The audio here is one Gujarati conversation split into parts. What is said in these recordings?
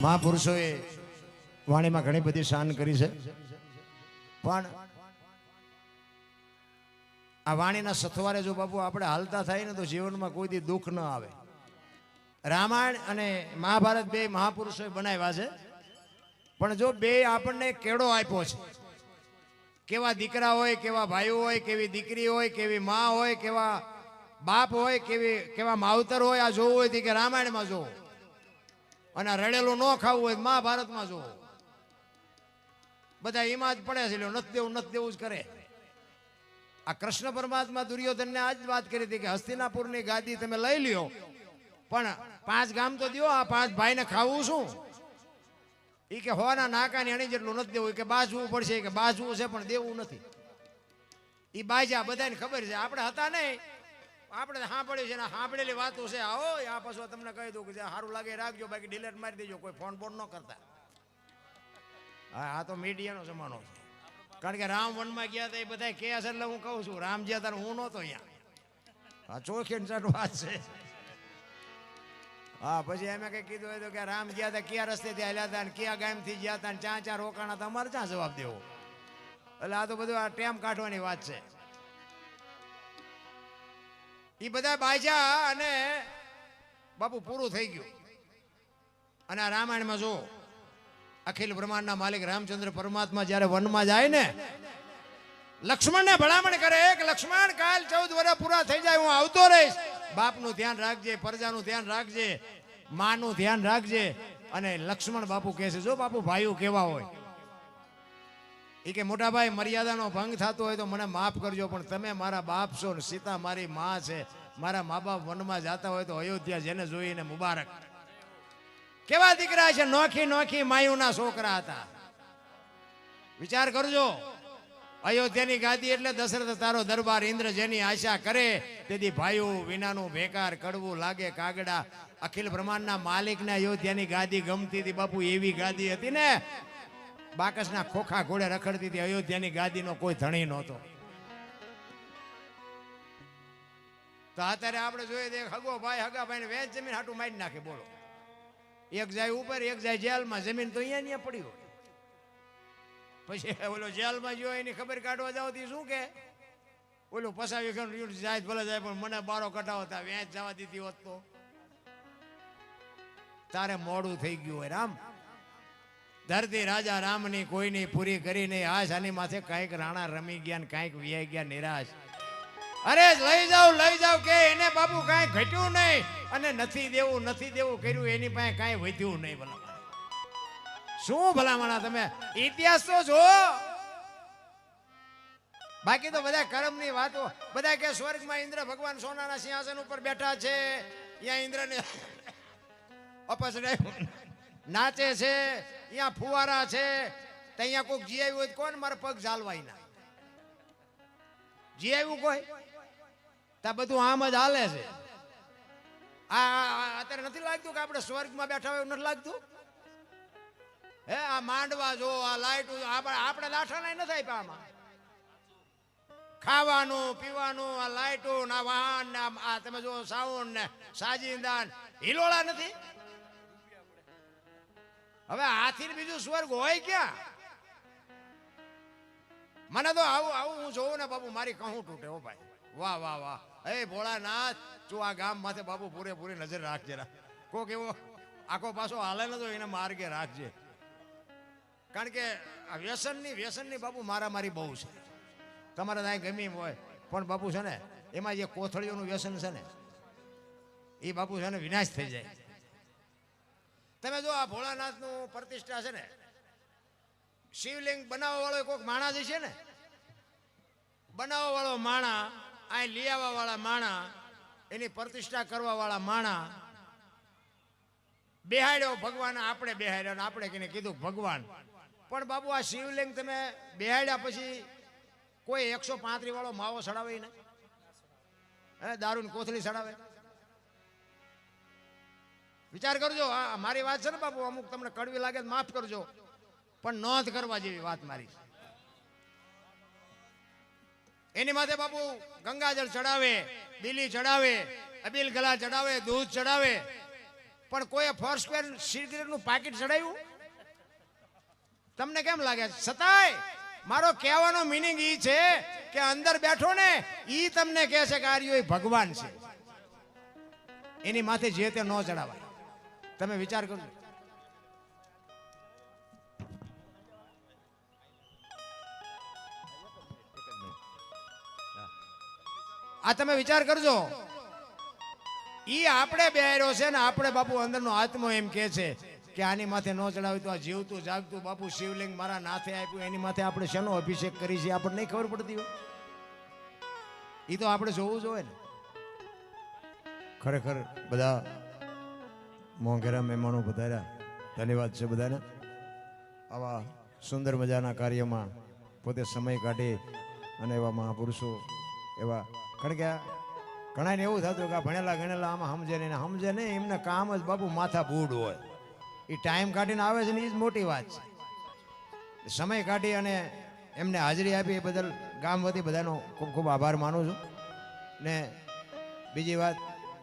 મહાપુરુષોએ વાણીમાં ઘણી બધી શાન કરી છે, પણ આ વાણીના સથવારે જો બાપુ આપણે હાલતા થાય ને તો જીવનમાં કોઈ દી દુઃખ ન આવે. રામાયણ અને મહાભારત બે મહાપુરુષોએ બનાવ્યા છે, પણ જો બે આપણને કેળો આપ્યો છે, કેવા દીકરા હોય, કેવા ભાઈઓ હોય, કેવી દીકરી હોય, કેવી મા હોય, કેવા બાપ હોય, કેવા માવતર હોય, આ જોવું હોય કે રામાયણમાં જોવું, અને રડેલું ન ખાવું હોય મહાભારતમાં જોવું. બધા એમાં જ પડે છે, નથી દેવું જ કરે. આ કૃષ્ણ પરમાત્મા દુર્યોધનને આજ વાત કરી હતી કે હસ્તિનાપુરની ગાદી તમે લઈ લ્યો, પણ 5 ગામ તો દો, આ 5 ભાઈને ખાવું શું? એ કે હોના નાકાની અણી જેટલું નથી દેવું, કે બાજવું પડશે, કે બાજવું છે પણ દેવું નથી. એ બાજા બધાને ખબર છે, આપણે હતા નહીં, આપણે સાંભળ્યું છે ને સાંભળેલી વાતો છે. આવો આ પાછો તમને કહી દઉં કે જે સારું લાગે રાખજો, બાકી ડિલેટ મારી દેજો, કોઈ ફોન બોન ન કરતા. હા, આ તો મીડિયાનો જમાનો છે. કારણ કે રામ વનમાં ગયા હતા એ બધા કહે છે, એટલે હું કહું છું રામ જ્યાં તારે હું નહોતો અહીંયા. હા, ચોખી વાત છે. હા, પછી એમ કઈ કીધું હોય તો કે રામ ગયા હતા કયા રસ્તેથી હાલ્યા હતા ને કયા ગામથી ગયા હતા ને ચા રોકાણા હતા, અમારે ક્યાં જવાબ દેવો? એટલે આ તો બધું આ ટેમ કાઢવાની વાત છે. એ બધા બાજા અને બાપુ પૂરું થઈ ગયું. અને આ રામાયણમાં જો અખિલ બ્રહ્માંડના માલિક રામચંદ્ર પરમાત્મા જ્યારે વનમાં જાય ને, લક્ષ્મણને ભલામણ કરે કે લક્ષ્મણ કાલ 14 વર્ષ પૂરા થઈ જાય, હું આવતો રહીશ. બાપનું ધ્યાન રાખજે, પ્રજાનું ધ્યાન રાખજે, માનું ધ્યાન રાખજે. અને લક્ષ્મણ બાપુ કહે છે, જો બાપુ ભાઈઓ કેવા હોય, એ કે મોટા ભાઈ મર્યાદાનો ભંગ થતો હોય તો મને માફ કરજો, પણ તમે મારા બાપ છો ને સીતા મારી માં છે, મારા મા બાપ વનમાં જતા હોય તો અયોધ્યા જેને જોઈને મુબારક. કેવા દીકરા છે, નોખી નોખી માયુના છોકરા હતા. વિચાર કરજો, અયોધ્યાની ગાદી એટલે દશરથ તારો દરબાર, ઇન્દ્ર જેની આશા કરે તેથી ભાઈઓ વિનાનું બેકાર કડવું લાગે કાગડા. અખિલ બ્રહ્માંડના માલિકને અયોધ્યાની ગાદી ગમતી હતી બાપુ, એવી ગાદી હતી ને બાકસના ખોખા ઘોડે રખડતી હતી. અયોધ્યાની ગાદીનો કોઈ ધણી નહોતો. તો અત્યારે આપણે જોઈએ દેખ હગો ભાઈ હગા ભાઈને વેચ જમીન હાટું મારી નાખે. બોલો, એક જાય ઉપર, એક જાય જેલમાં. જમીન તો અહીંયા પડી હોય, પછી ઓલો જેલમાં ગયો એની ખબર કાઢવા જાવ તો શું કે ઓલું પસાવી જાય ભલે જાય, પણ મને બારો કટાવો તા વેચ જવા દીધી હોત તો તારે મોડું થઈ ગયું હોય. રામ ધરતી રાજા રામની કોઈની પૂરી કરી નહીં આશ, આની માથે કાંઈક રાણા રમી ગયા ને કાંઈક વિયાઈ ગયા નિરાશ. અરે લઈ જાવ કે એને બાપુ કાંઈ ઘટ્યું નહીં, અને નથી દેવું કર્યું એની પાસે કાંઈ વધ્યું નહીં. ભલા શું ભલામણા તમે ઇતિહાસ તો જો, બાકી તો બધા કર્મની વાતો. બધા કે સ્વર્ગમાં ઇન્દ્ર ભગવાન સોનાના સિંહાસન ઉપર બેઠા છે, ત્યાં ઇન્દ્રને અપસરે નાચે છે, ત્યાં ફુવારા છે, ત્યાં કોઈક જી આવ્યું હોય કોણ મારા પગ ઝાલવાય ના જી આવ્યું કોઈ તા બધું આમ જ હાલે છે. આ અત્યારે નથી લાગતું કે આપણે સ્વર્ગમાં બેઠા હોય, નથી લાગતું? હે, આ માંડવા જો, આ લાઈટ, આપણે લાઠા નહીં નથી આપ્યા. આમાં ખાવાનું પીવાનું, આ લાઈટો ના વાહન ને આ તમે જો સાઉન્ડ ને સાજીદાન, હિલોળા નથી. હવે આથી બીજું સ્વર્ગ હોય ક્યાં? મને તો આવું હું જોઉં ને બાપુ મારી કહું તૂટે. હો ભાઈ, વાહ વાહ વાહ. હે ભોળાનાથ, તું આ ગામ માથે બાપુ પૂરેપૂરી નજર રાખજે. કોક એવો આખો પાછો હાલે ને તો એને માર્ગે રાખજે. કારણ કે આ વ્યસનની બાપુ મારામારી બહુ છે. તમારે ત્યાં ગમી હોય પણ બાપુ છે ને એમાં જે કોથળીઓનું વ્યસન છે ને એ બાપુ છે ને વિનાશ થઈ જાય. તમે જો આ ભોળાનાથનું પ્રતિષ્ઠા છે ને, શિવલિંગ બનાવવા વાળો કોઈક માણસ છે ને, બનાવવા વાળો માણા, અહીં લઈ આવવા વાળા માણા, એની પ્રતિષ્ઠા કરવા વાળા માણા, બેહાડ્યો ભગવાન, આપણે બેહાડ્યો ને આપણે કીને કીધું ભગવાન. પણ બાપુ આ શિવલિંગ તમે બેહાડ્યા પછી કોઈ 135 વાળો માવો સડાવે ને, હે, દારૂની કોથળી સડાવે? વિચાર કરજો. આ મારી વાત છે ને બાપુ, અમુક તમને કડવી લાગે માફ કરજો, પણ નોંધ કરવા જેવી વાત મારી. એની માથે બાપુ ગંગાજળ ચડાવે, બીલી ચડાવે, અબીલ ગલા ચડાવે, દૂધ ચડાવે, પણ કોઈ ફોર સ્ક્વેર સિગરેટનું પાકીટ ચડાવ્યું? તમને કેમ લાગે? છતાંય મારો કહેવાનો મિનિંગ ઈ છે કે અંદર બેઠો ને ઈ તમને કહે છે કે આર્યો ભગવાન છે, એની માથે જે તે ન ચડાવાય. તમે વિચાર કરજો. આ તમે વિચાર કરજો. ઈ આપણે બેહાર્યો છે ને આપણે બાપુ અંદરનો આત્મો એમ કે છે કે આની માથે ન ચડાવી તો આ જીવતું જાગતું બાપુ શિવલિંગ મારા નાથે આપ્યું, એની માથે આપણે શેનો અભિષેક કરી છે આપણને નહીં ખબર પડતી હોય. એ તો આપણે જોવું જોઈએ ને. ખરેખર બધા મોંઘેરા મહેમાનો પધાર્યા, ધન્યવાદ છે બધાને. આવા સુંદર મજાના કાર્યમાં પોતે સમય કાઢી અને એવા મહાપુરુષો એવા, કારણ કે ઘણાને એવું થતું કે ભણેલા ગણેલા આમાં સમજે નહીં, સમજે નહીં, એમને કામ જ બાપુ માથા બૂડ હોય. એ ટાઈમ કાઢીને આવે છે ને એ જ મોટી વાત છે. સમય કાઢી અને એમને હાજરી આપી એ બદલ ગામ વતી બધાનો ખૂબ ખૂબ આભાર માનું છું. ને બીજી વાત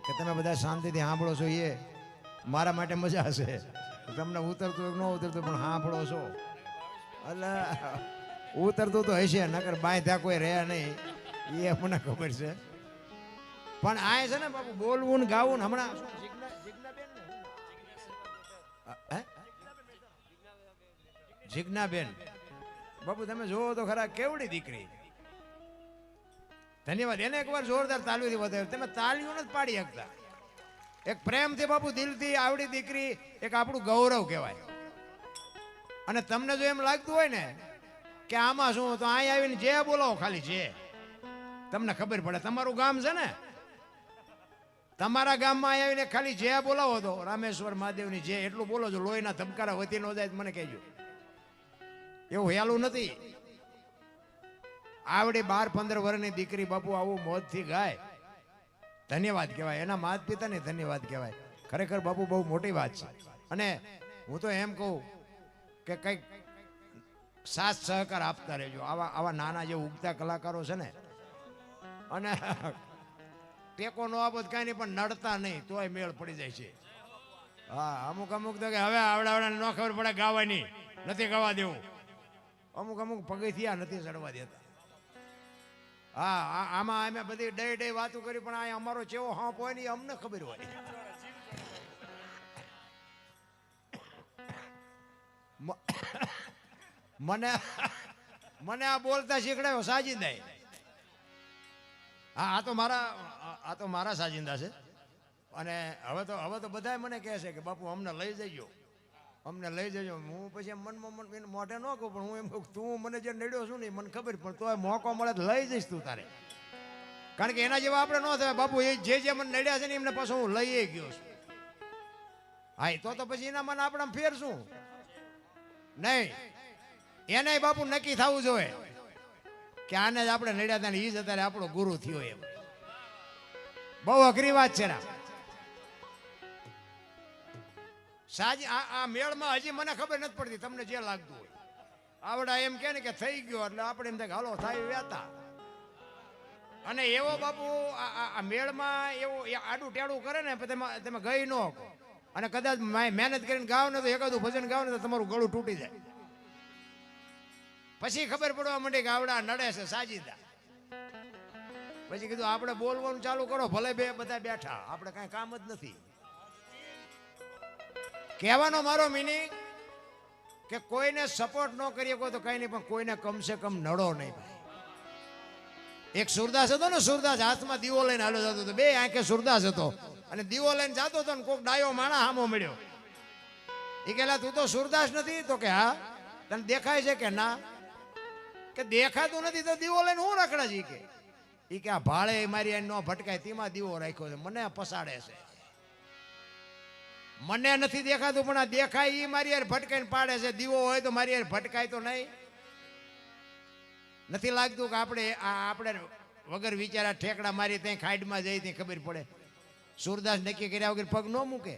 કે તમે બધા શાંતિથી સાંભળો છો એ મારા માટે મજા છે. તમને ઉતરતું ન ઉતરતું પણ સાંભળો છો એટલે ઉતરતું તો હશે, નકર બાંધ્યા કોઈ રહ્યા નહીં એ મને ખબર છે. પણ આ છે ને બાપુ બોલવું ને ગાવું ને હમણાં જીજ્ઞાબેન બાપુ તમે જોવો તો ખરા કેવડી દીકરી. ધન્યવાદ. એને એકવાર જોરદાર તાલીઓથી વધારે. તમે તાલીઓ નથી પાડી શકતા. એક પ્રેમથી બાપુ દિલથી આવડી દીકરી એક આપણું ગૌરવ કહેવાય. અને તમને જો એમ લાગતું હોય ને કે આમાં શું, તો અહીં આવીને જે બોલાવો ખાલી જે તમને ખબર પડે. તમારું ગામ છે ને, તમારા ગામમાં અહીં આવીને ખાલી જે બોલાવો તો રામેશ્વર મહાદેવની જે એટલું બોલો છો, લોહીના ધબકારા વધી ન જાય મને કહેજો. એવું હેલું નથી. આવડી 12-15 વર્ષની દીકરી બાપુ આવું મોજથી ગાય, ધન્યવાદ કહેવાય. એના માતા પિતાને ધન્યવાદ કહેવાય. ખરેખર બાપુ બહુ મોટી વાત છે. અને હું તો એમ કહું કે કંઈક સાથ સહકાર આપતા રહેજો. આવા નાના જે ઉગતા કલાકારો છે ને, અને ટેકો નો આપો કાંઈ નહીં પણ નડતા નહીં તોય મેળ પડી જાય છે. હા, અમુક તો કે હવે આવડાવડાને ન ખબર પડે ગાવાની, નથી ગાવા દેવું. અમુક પગથિયા નથી ચડવા દેતા. હા, આમાં અમે બધી ડે વાતો કરી પણ આ અમારો ચેવો હાંપ હોય ને અમને ખબર હોય. મને આ બોલતા શીખડાયો સાજિંદા. હા, આ તો મારા સાજિંદા છે. અને હવે તો બધા મને કહે છે કે બાપુ અમને લઈ જજો, અમને લઈ જજો. હું પછી મનમાં મોઢે ન કહું પણ હું એમ કહું તું મને જે નડ્યો છું ને મને ખબર, પણ તોય મોકો મળે તો લઈ જઈશ તું તારે. કારણ કે એના જેવા આપણે ન થાય બાપુ. એ જે મને નડ્યા છે ને એમને પાછું હું લઈ ગયો છું. હા, તો પછી એના મને આપણે ફેર શું નહીં. એને બાપુ નક્કી થવું જોઈએ કે આને જ આપણે નડ્યા હતા ને એ જ અત્યારે આપણો ગુરુ થયો. એમ બહુ અઘરી વાત છે ને. સાજી આ મેળમાં હજી મને ખબર નથી પડતી, તમને જે લાગતું હોય. આવડા એમ કે ને કે થઈ ગયો એટલે આપણે એમ થાય હાલો થાય વ્યાતા. અને એવો બાપુ આ મેળમાં એવું આડું ટેડું કરે ને તમે ગઈ ન શકો. અને કદાચ મહેનત કરીને ગાવ ને તો એકાદું ભજન ગાવ ને તો તમારું ગળું તૂટી જાય. પછી ખબર પડવા માંડી કે આવડા નડે છે સાજીદા. પછી કીધું આપણે બોલવાનું ચાલુ કરો, ભલે બધા બેઠા, આપણે કાંઈ કામ જ નથી. કહેવાનો મારો મિનિંગ કે કોઈને સપોર્ટ ન કરીએ કોઈ તો કઈ નહીં, પણ કોઈને કમસે કમ નડો નહીં. એક સુરદાસ હતો ને, સુરદાસ હાથમાં દીવો લઈને હાલો જતો હતો, બે આંખે સુરદાસ હતો અને દીવો લઈને જતો હતો ને કોક ડાયો માણા હામો મળ્યો. એ કહેલા તું તો સુરદાસ નથી? તો કે હા. તને દેખાય છે કે ના? કે દેખાતું નથી તો દીવો લઈને હું રખડા છી કે. એ કે આ ભાડે મારી ન ભટકાય તેમાં દીવો રાખ્યો છે, મને પસાડે છે. મને નથી દેખાતું પણ આ દેખાય એ મારી યાર ભટકાઈને પાડે છે. દીવો હોય તો મારી યાર ભટકાય તો નહીં. નથી લાગતું કે આપણે વગર વિચારા ઠેકડા મારી ત્યાં ખાઈડમાં જઈ ત્યાં ખબર પડે. સુરદાસ નક્કી કર્યા વગર પગ ન મૂકે.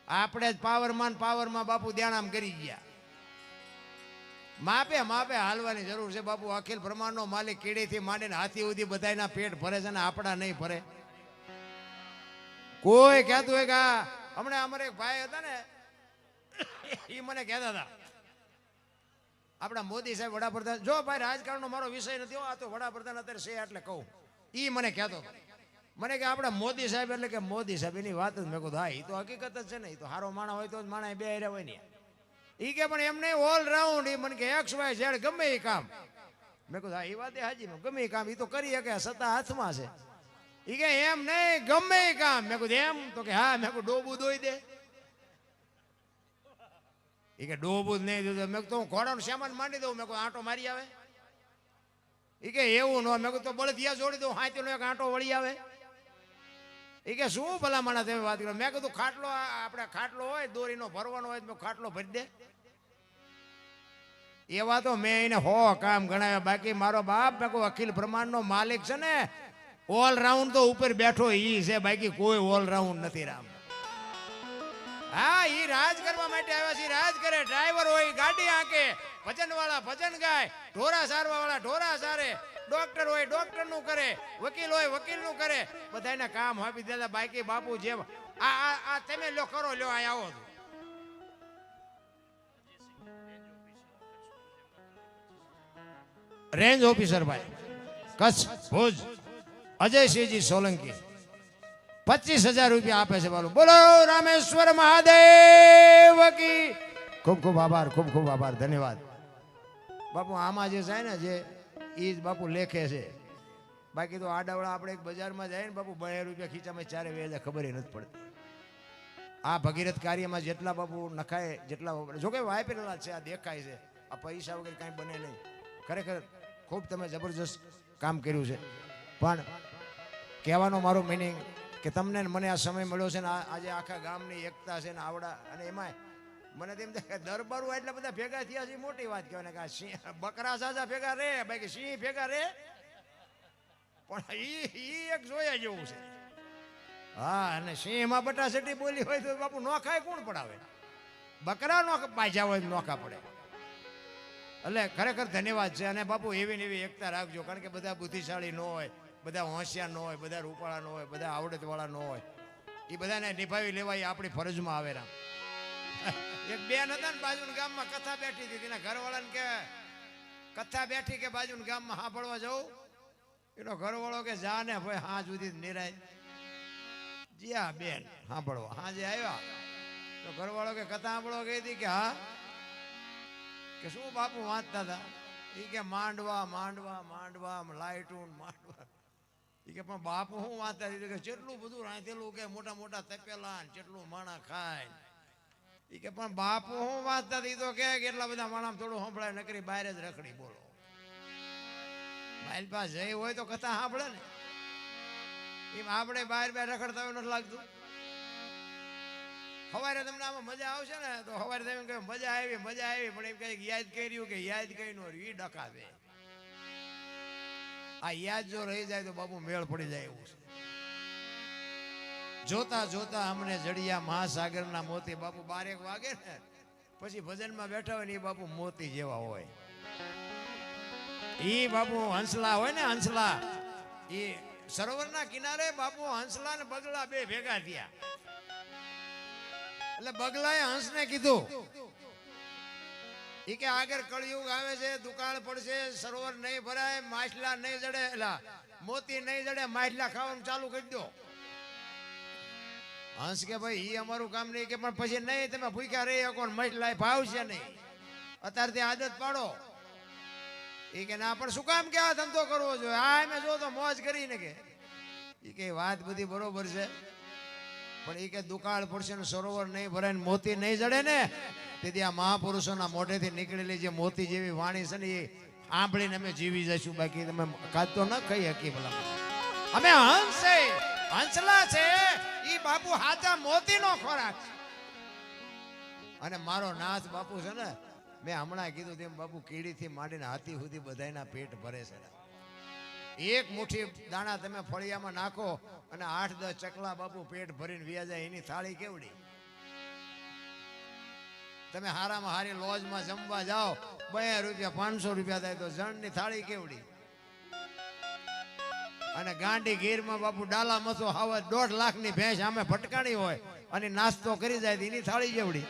આપણે જ પાવરમાં બાપુ ધ્યાન કરી ગયા. માપે હાલવાની જરૂર છે બાપુ. અખિલ બ્રહ્માંડનો માલિક કીડીથી માંડીને હાથી સુધી બધાના પેટ ભરે છે ને આપણા નહીં ભરે. કોઈ કહેતું હોય કે હમણાં અમારે એક ભાઈ હતા ને એ મને કહેતા હતા આપણા મોદી સાહેબ વડાપ્રધાન, જો ભાઈ રાજકારણનો મારો વિષય નથી, આ તો વડાપ્રધાન અત્યારે છે એટલે કહું. એ મને કહેતો હતો, મને કે આપણા મોદી સાહેબ એટલે કે મોદી સાહેબ એની વાત જ. મેં કહું હા એ તો હકીકત જ છે ને, એ તો સારો માણસ હોય તો જ માણસ બે હારે હોય ને. એ કે પણ એમને ઓલરાઉન્ડ, એ મને કે એક્સ વાય ઝેડ ગમે એ કામ. મેં કહું હા એ વાત હાજી, ગમે એ કામ એ તો કરી શકે, સત્તા હાથમાં છે. એ કે એમ નહીં ગમે એ કામ. મેં કહું એમ તો કે હા. મેં કહું ડોબું દોઈ દે. એ કે ડોબું જ નહીં દીધું. મેં કહું ઘોડાનું સામાન માંડી દઉં. મેં કહું આંટો મારી આવે. એ કે એવું ન. મેં કહું તો બળદિયા જોડી દઉં, હાથીનો એક આંટો વળી આવે. એ કે શું ભલા માણસ તમે વાત કરો. મેં કીધું ખાટલો આપણે ખાટલો હોય દોરીનો ભરવાનો હોય તો ખાટલો ભરી દે. એવા તો મેં એને કામ ગણાવ્યા. બાકી મારો બાપ મેં કહું અખિલ બ્રહ્માંડનો માલિક છે ને, ઓલરાઉન્ડ તો ઉપર બેઠો ઈ છે, બાકી કોઈ ઓલરાઉન્ડ નથી રામ. હા ઈ રાજ કરવા માટે આવ્યા છે, રાજ કરે. ડ્રાઈવર હોય ગાડી હાંકે, ભજન વાળા ભજન ગાય, ઢોરા સારવા વાળા ઢોરા સારે, ડોક્ટર હોય ડોક્ટર નું કરે, વકીલ હોય વકીલ નું કરે, બધાને કામ આપી દેતા. બાકી બાપુ જેમ આ તમે લો કરો, લ્યો આ આવો. રેન્જ ઓફિસર ભાઈ કચ્છ ભુજ અજયસિંહજી સોલંકી 25,000 રૂપિયા આપે છે. બોલો રામેશ્વર મહાદેવ કી. ખૂબ ખૂબ આભાર, ખૂબ ખૂબ આભાર, ધન્યવાદ. બાપુ આમાં જે છે ને જે એ જ બાપુ લેખે છે. બાકી તો આડાવડા આપણે એક બજારમાં જાય ને બાપુ 2 રૂપિયા ખીચામાં ચારે વેચે, ખબર નથી પડતી. આ ભગીરથ કાર્યમાં જેટલા બાપુ નખાય, જેટલા જોકે વાપરેલા છે, આ દેખાય છે. આ પૈસા વગર કાંઈ બને નહીં. ખરેખર ખૂબ તમે જબરજસ્ત કામ કર્યું છે. પણ કહેવાનો મારો મિનિંગ કે તમને મને આ સમય મળ્યો છે ને, આજે આખા ગામની એકતા છે ને આવડા, અને એમાં મને તેમ થાય કે દરબારો એટલા બધા ભેગા થયા છે, મોટી વાત કહેવાય ને. કે સિંહ બકરા સાજા ભેગા રે, બાકી સિંહ ભેગા રે, પણ ઈ એક જોયા જેવું છે. હા, અને સિંહમાં બટાસટી બોલી હોય તો બાપુ નોખાય કોણ પડાવે? બકરા નો પાછા હોય નોખા પડે. એટલે ખરેખર ધન્યવાદ છે. અને બાપુ એવી ને એવી એકતા રાખજો, કારણ કે બધા બુદ્ધિશાળી ન હોય, બધા હોશિયાર ન હોય, બધા રૂપાળા ન હોય, બધા આવડતવાળા ન હોય. એ બધાને નિભાવી લેવાય આપણી ફરજમાં આવે. રામ એક બેન હતા ને બાજુના ગામમાં કથા બેઠી હતી, એના ઘરવાળાને કે કથા બેઠી કે બાજુના ગામમાં સાંભળવા જવું. એનો ઘરવાળો કે જા ને ભાઈ હા સુધી નિરાય. જ્યાં બેન સાંભળવા હાજે આવ્યા તો ઘરવાળો કે કથા સાંભળવા ગઈ હતી. કે હા. કે શું બાપુ વાંચતા હતા? એ કે માંડવા માંડવા માંડવા લાઈટું માંડવા. એ કે પણ બાપુ શું વાંચતા હતી? કે જેટલું બધું રાંધેલું કે મોટા મોટા તપેલા, જેટલું માણા ખાય. એ કે પણ બાપુ શું વાંચતા હતી? તો કે એટલા બધા માણા થોડું સંભળાય, નકરી બહાર જ રખડી. બોલો, મારી પાસે જઈ હોય તો કથા સાંભળે ને. એમ આપણે બહાર રખડતા હોય નથી લાગતું? સવારે તમને આમાં મજા આવશે ને તો સવારે તમે કહે મજા આવી મજા આવી, પણ એમ કઈ યાદ કર્યું કે યાદ કઈ નો રહ્યું, એ ડકાવે. આ યાદ જો રહી જાય તો બાપુ મેળ પડી જાય એવું છે. જોતા જોતા અમને જડિયા મહાસાગરના મોતી. બાપુ 12 વાગે ને પછી ભજનમાં બેઠા હોય ને એ બાપુ મોતી જેવા હોય. એ બાપુ હંસલા હોય ને, હંસલા, એ સરોવરના કિનારે બાપુ હંસલા ને બગલા બે ભેગા થયા. એટલે બગલાએ હંસને કીધું કે આગળ કળિયુગ આવે છે, દુકાળ પડશે, સરોવર નહીં ભરાય, માછલા નહીં જડે, એટલે મોતી નહીં જડે, માછલા ખાવાનું ચાલુ કરી દો. હંસ કે ભાઈ ઈ અમારું કામ નહીં. કે પણ પછી નહીં, તમે ભૂખ્યા રહી શકો, માછલા ભાવશે નહીં, અત્યારથી આદત પાડો. એ કે ના, પણ શું કામ કે આ ધંધો કરવો જોઈએ? આ મેં જો તો મોજ કરીને. કે એ કે વાત બધી બરોબર છે, પણ એ કે દુકાળ પડશે ને સરોવર નહીં ભરાય ને મોતી નહીં જડે ને, તેથી આ મહાપુરુષોના મોઢેથી નીકળેલી જે મોતી જેવી વાણી છે ને એ સાંભળીને અમે જીવી જઈશું. બાકી તમે ખાતો ન ખાઈ હકી. ભલા અમે હંસ છે, હંસલા છે, એ બાપુ હાચા મોતીનો ખોરાક. અને મારો નાથ બાપુ છે ને, મેં હમણાં કીધું તેમ બાપુ કીડીથી માંડીને હાથી સુધી બધાના પેટ ભરે છે. એક મુઠ્ઠી દાણા તમે ફળિયામાં નાખો અને 8-10 ચકલા બાપુ પેટ ભરીને વ્યા જાય. એની થાળી કેવડી? તમે હારામાં હારી લોજમાં જમવા જાઓ, 2 રૂપિયા 500 રૂપિયા થાય તો જણની થાળી કેવડી? અને ગાંડી ગીરમાં બાપુ ડાલા મસો હાવા 1.5 લાખની ભેંસ આમે ભટકાણી હોય અને નાસ્તો કરી જાય એની થાળી જેવડી.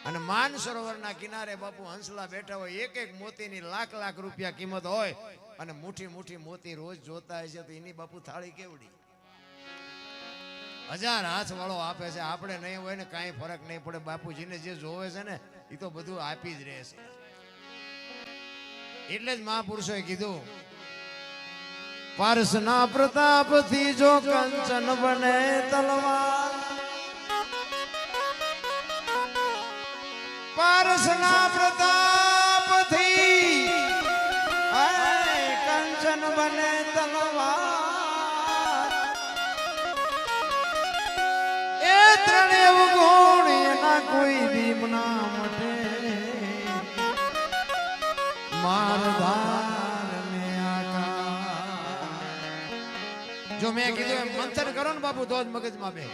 અને માન સરોવરના કિનારે બાપુ હંસલા બેઠા હોય, એક એક મોતીની લાખ રૂપિયા કિંમત હોય અને મુઠ્ઠી મુઠ્ઠી મોતી રોજ જોતા હશે તો એની બાપુ થાળી કેવડી. 1000 હાથ વાળો આપે છે, આપણે નહીં હોય ને કાંઈ ફરક નહીં પડે. બાપુજીને જે જોવે છે ને એ તો બધું આપી જ રહેશે. એટલે જ મહાપુરુષોએ કીધું, પારસના પ્રતાપથી જો કંચન બને તલવાર, પારસના પ્રતાપથી કંચન બને તલવાર, એ ત્રણે ગુણ એના કોઈ દીમના મટે, મારધાર ને આકાર. જો મેં કીધું એમ મંથન કરો ને બાપુ તો જ મગજમાં બે.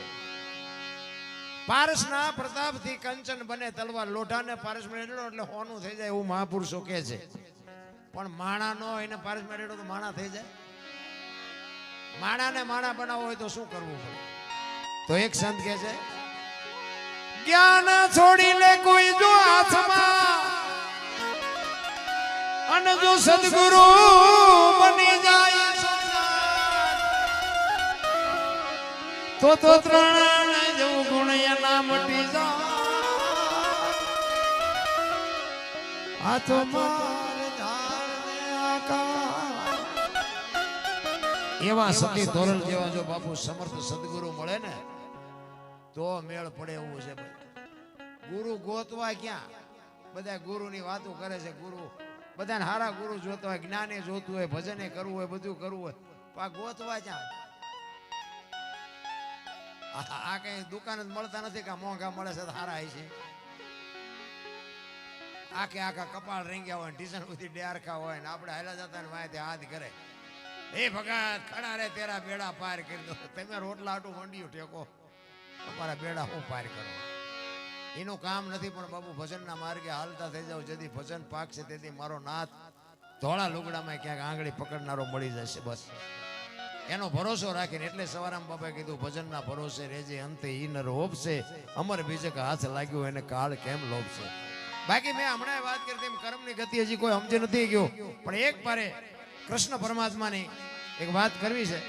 પારસના પ્રતાપથી કંચન બને તલવાર, લોઢાને પારસ મેળવ્યો એટલે હોનું થઈ જાય એવું મહાપુરુષો કહે છે. પણ માણા નો એને પારસ મેળવ્યો તો માણા થઈ જાય. માણાને માણા બનાવવો હોય તો શું કરવું પડે? તો એક સંત કહે છે, જ્ઞાન છોડી લે કોઈ જો હાથમાં, અને જો સદગુરુ બની જાય તો ત્રણ જેવું ગુણ એના મટી જાય. હાથો એવા સતી તોરલ જેવા જો બાપુ સમર્થ સદગુરુ મળે ને તો મેળ પડે એવું છે. ગુરુ ગોતવા ક્યાં? બધા ગુરુની વાતો કરે છે. ગુરુ બધાને હારા ગુરુ જોતા હોય, જ્ઞાને જોતું હોય, ભજને કરવું હોય, બધું કરવું હોય, પણ ગોતવા ક્યાં? આ કઈ દુકાન જ મળતા નથી કે મોંઘા મળે છે હારા છે. આખા કપાળ રેંગ્યા હોય, ટીશન બધી ડેરખા હોય ને આપણે હાલા જતા ને વાય હાથ કરે, હે ભગત ખડા રે તેરા બેડા પાર કરી દો. તમે રોટલા આટું મંડ્યું ટેકો, તમારા બેડા હું પાર કરો. એનું કામ નથી. પણ બાપુ ભજનના માર્ગે હાલતા થઈ જાવ, જેથી ભજન પાકશે તેથી મારો નાથ ધોળા લુગડામાં ક્યાંક આંગળી પકડનારો મળી જશે. બસ એનો ભરોસો રાખીને એટલે સવારામ બાપાએ કીધું, ભજનના ભરોસે રેજે અંતે ઈ નર હોપશે, અમર બીજક હાથ લાગ્યો એને કાળ કેમ લોભશે. બાકી મેં હમણાં વાત કરી તેમ કર્મની ગતિ હજી કોઈ સમજી નથી ગયો. પણ એક બારે કૃષ્ણ પરમાત્માની એક વાત કરવી છે.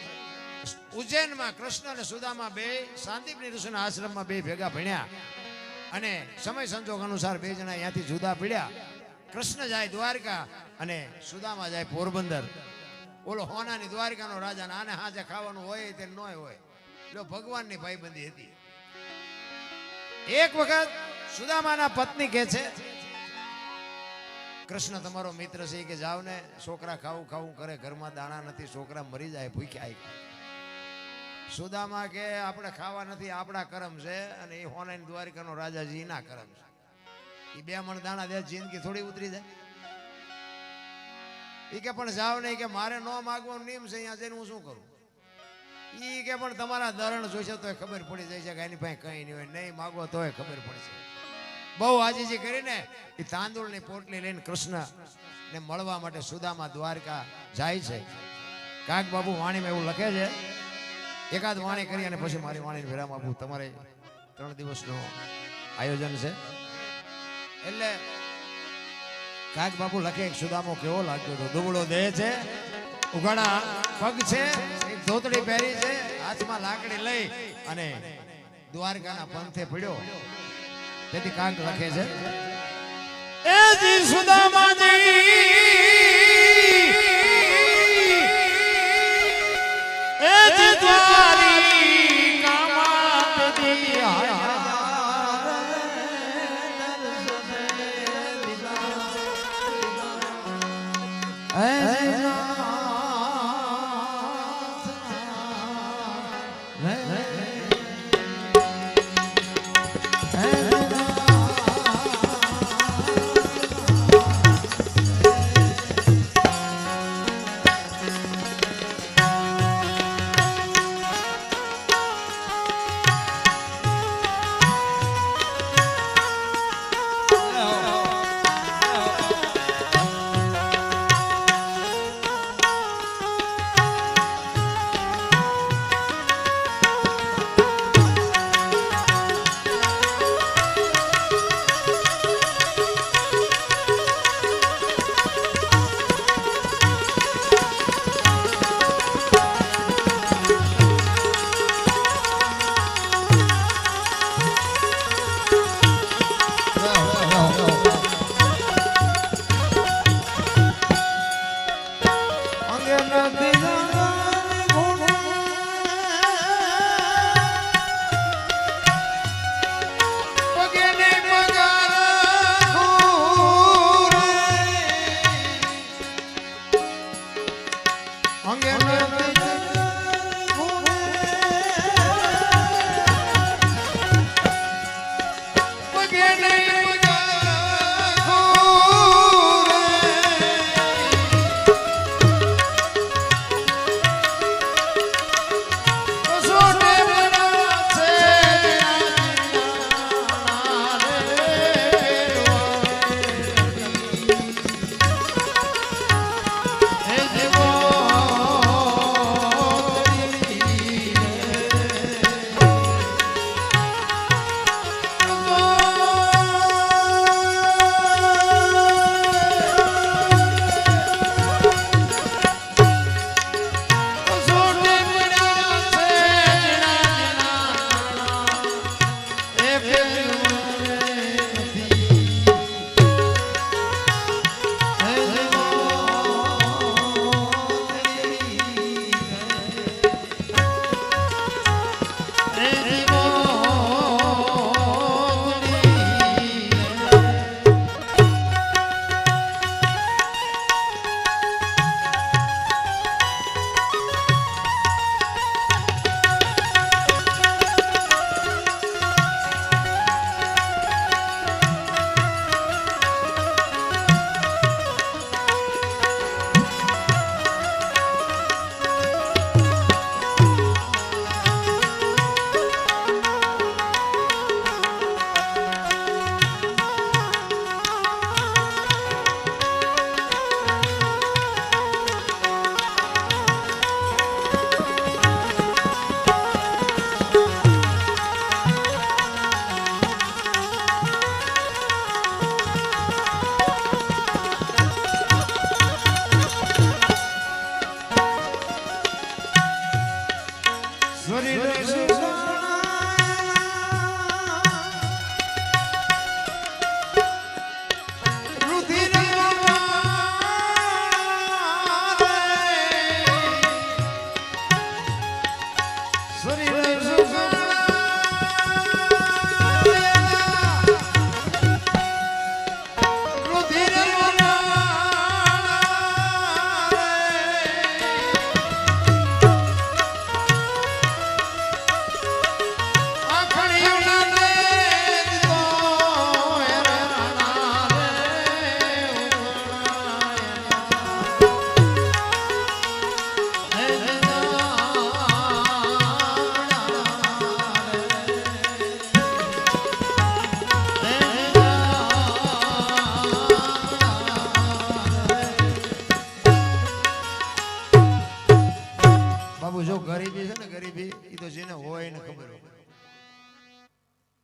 ઉજ્જૈનમાં કૃષ્ણ અને સુદામા બે શાંતિપની ઋષિના આશ્રમમાં બે ભેગા ભણ્યા અને સમય સંજોગ અનુસાર બે જણા ત્યાંથી જુદા પડ્યા. કૃષ્ણ જાય દ્વારકા અને સુદામા જાય પોરબંદર. ઓલો હોનાની દ્વારકાનો રાજા, આને હાજે ખાવાનું હોય તે ન હોય. એટલે ભગવાનની ભાઈબંધી હતી. એક વખત સુદામાના પત્ની કહે છે, કૃષ્ણ તમારો મિત્ર છે કે જાવ ને, છોકરા ખાવું ખાવું કરે, ઘરમાં દાણા નથી, છોકરા મરી જાય ભૂખ્યા. સુદામા કે આપણે ખાવા નથી, આપણા કરમ છે. અને એ હોનાની દ્વારકાનો રાજાજી ના કરમ છે. એ 2 મણ દાણા દે, જિંદગી થોડી ઉતરી જાય. એ કે પણ જાવ નહીં, કે મારે ન માગવાનું નિયમ છે, અહીંયા જઈને હું શું કરું? એ કે પણ તમારા ધરણ જોઈશે તો ખબર પડી જાય છે કે એની પાસે કઈ નહીં હોય, નહીં માગો તોય ખબર પડશે. બહુ આજીજી કરીને એ તાંદુળની પોટલી લઈને કૃષ્ણ ને મળવા માટે સુદામા દ્વારકા જાય છે. કાક બાપુ વાણીમાં એવું લખે છે, એકાદ વાણી કરી અને પછી મારી વાણીને વિરામ આપું. તમારે 3 દિવસનું આયોજન છે. એટલે કાક બાપુ લખે, સુદામો કેવો લાગ્યો તો, દુબળો દેહ છે, ઉઘાડા પગ છે, એક ધોતડી પહેરી છે, હાથમાં લાકડી લઈ અને દ્વારકાના પંથે પડ્યો. તેથી કાક લખે છે, એ જી સુદામાજી એ જી દ્વારિકામાં દી કે નહીં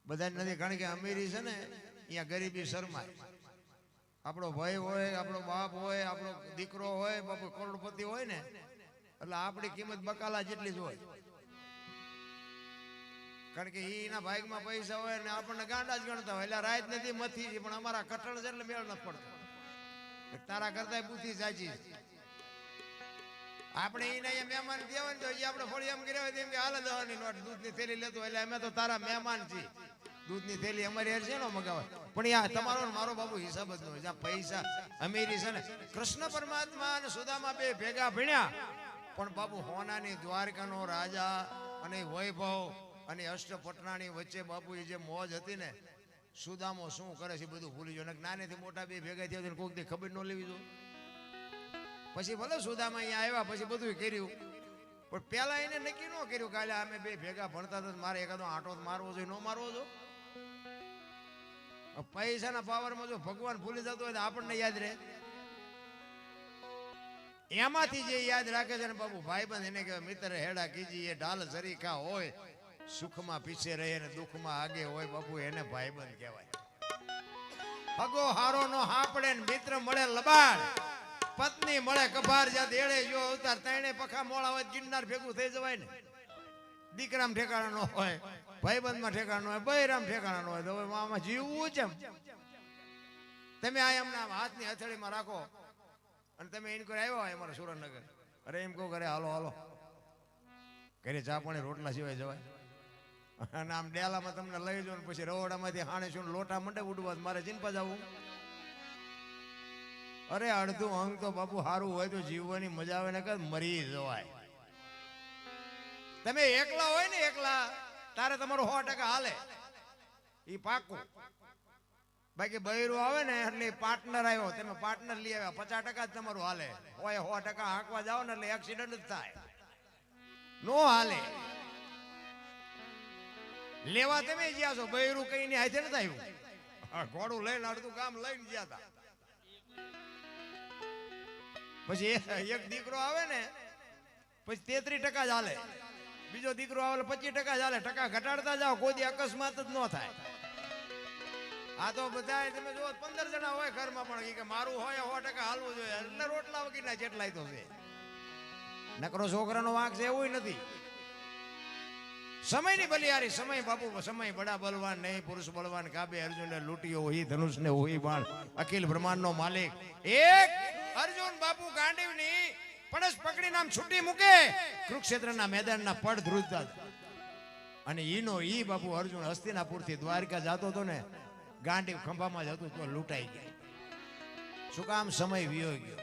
બધાને નથી, કારણ કે અમીરી છે ને અહીંયા ગરીબી શરમાય. આપણો ભાઈ હોય, આપણો બાપ હોય, આપણો દીકરો હોય, બાપુ કરોડપતિ હોય ને એટલે આપણી કિંમત બકાલા જેટલી જ હોય. કારણ કે એના ભાગમાં પૈસા હોય ને આપણને ગાંડા જ ગણતા હોય. એટલે રાત નથી મથી છે, પણ અમારા કટણ છે એટલે મેળ નથી પડતો. તારા કરતા બુદ્ધિ સાચી. આપણે એને અહીંયા મહેમાન કહેવાય ને તો એ આપણે ફળી એમ કર્યા હોય એમ કે હાલ દવાની નોટ દૂધની થેલી લેતો, એટલે અમે તો તારા મહેમાન છીએ, દૂધની થેલી અમારી હેર છે ને મગાવાય. પણ આ તમારો મારો બાબુ હિસાબ જ ન હોય. જ્યાં પૈસા અમીરી છે ને, કૃષ્ણ પરમાત્મા અને સુદામા બે ભેગા ભણ્યા, પણ બાબુ હોનાની દ્વારકાનો રાજા અને વૈભવ અને અષ્ટપટનાની વચ્ચે બાપુ એ જે મોજ હતી ને, સુદામો શું કરે છે બધું ભૂલી ગયો. નાનેથી મોટા બે ભેગા થયા કોઈક ની ખબર ન લેવી જોઈએ. પછી ભલે સુદામા અહીંયા આવ્યા પછી બધું કર્યું, પણ પેલા એને નક્કી ન કર્યું કાલે અમે બે ભેગા ભણતા હતા, મારે એકાદો આંટો મારવો જોઈએ, ન મારવો જો. પૈસાના પાવરમાં જો ભગવાન ભૂલી જતો હોય તો આપણને યાદ રહે. એમાંથી જે યાદ રાખે છે ને બાબુ ભાઈબંધ, એને કહેવાય મિત્ર હેડા કીજી. એ ઢાલ સરીખા હોય, સુખમાં પીછે રહે ને દુઃખમાં આગે હોય, બાપુ એને ભાઈબંધ કહેવાય. ભગો હારો નો હાપડે ને મિત્ર મળે લબાડ, પત્ની મળે કભાર. જ્યાં દેડે જો અવતાર ત્રણે પખા મોળા હોય ગિરનાર ભેગું થઈ જવાય ને. દીકરામ ઠેકાણા નો હોય, ભાઈબંધમાં ઠેકાણા હોય, બૈરામ ઠેકાણા નો હોય, તો હવે આમાં જીવવું છે. તમે આ એમના હાથની હથેળીમાં રાખો અને તમે ઇન્કવાયરી આવ્યા હોય અમારા સુરેન્દ્રનગર, અરે એમ કહું કરે હાલો હાલો ઘરે ચા પાણી રોટલા સિવાય જવાય. અને આમ ડેલામાં તમને લઈ જાઉં પછી રવડામાંથી હાણે શું લોટા મંડે ઉડવા, મારે ચિંપા જવું. અરે અડધું અંગ તો બાપુ સારું હોય તો જીવવાની મજા આવે ને કે મરી જવાય. તમે એકલા હોય ને, એકલા તારે તમારું 100% હાલે. એ પાકું. બાકી બૈરું આવે ને એટલે પાર્ટનર આવ્યો, તમે પાર્ટનર લઈ આવ્યા, 50% જ તમારું હાલે. હોય 100% હાંકવા જાઓ ને એટલે એક્સિડન્ટ જ થાય, નો હાલે. લેવા તમે જ્યાં છો, બૈરું કઈ હાથે નથી આવ્યું, ઘોડું લઈને અડધું ગામ લઈને ગયા હતા. પછી એક દીકરો આવે ને પછી 33% જ હાલે, બીજો દીકરો આવે 25% જ હાલે. ટકા ઘટાડતા જાઓ, કોઈ અકસ્માત જ ન થાય. આ તો બધા તમે જુઓ 15 જણા હોય ઘરમાં, પણ કે મારું હોય 100% હાલવું જોઈએ, એટલે રોટલા વગીરના જેટલાય તો છે. નકરો છોકરાનો વાંક છે એવું નથી. સમયની બલિયારી, સમય બાપુ, સમય બડા બલવાન નહીં, પુરુષ બળવાન કાબે અર્જુનને લૂંટ્યો હોય, ધનુષ ને હોય બાણ, અખિલ બ્રહ્માંડનો માલિક. એક અર્જુન બાપુ ગાંડીવની પડસ પકડી નામ છૂટી મૂકે, કુરુક્ષેત્રના મેદાનના પડ ધ્રુજતા, અને ઈ બાપુ અર્જુન હસ્તિનાપુરથી દ્વારકા જતો હતો ને, ગાંડીવ ખંભામાં જ હતું તો લૂંટાઈ ગયા. શું કામ? સમય વિયો ગયો.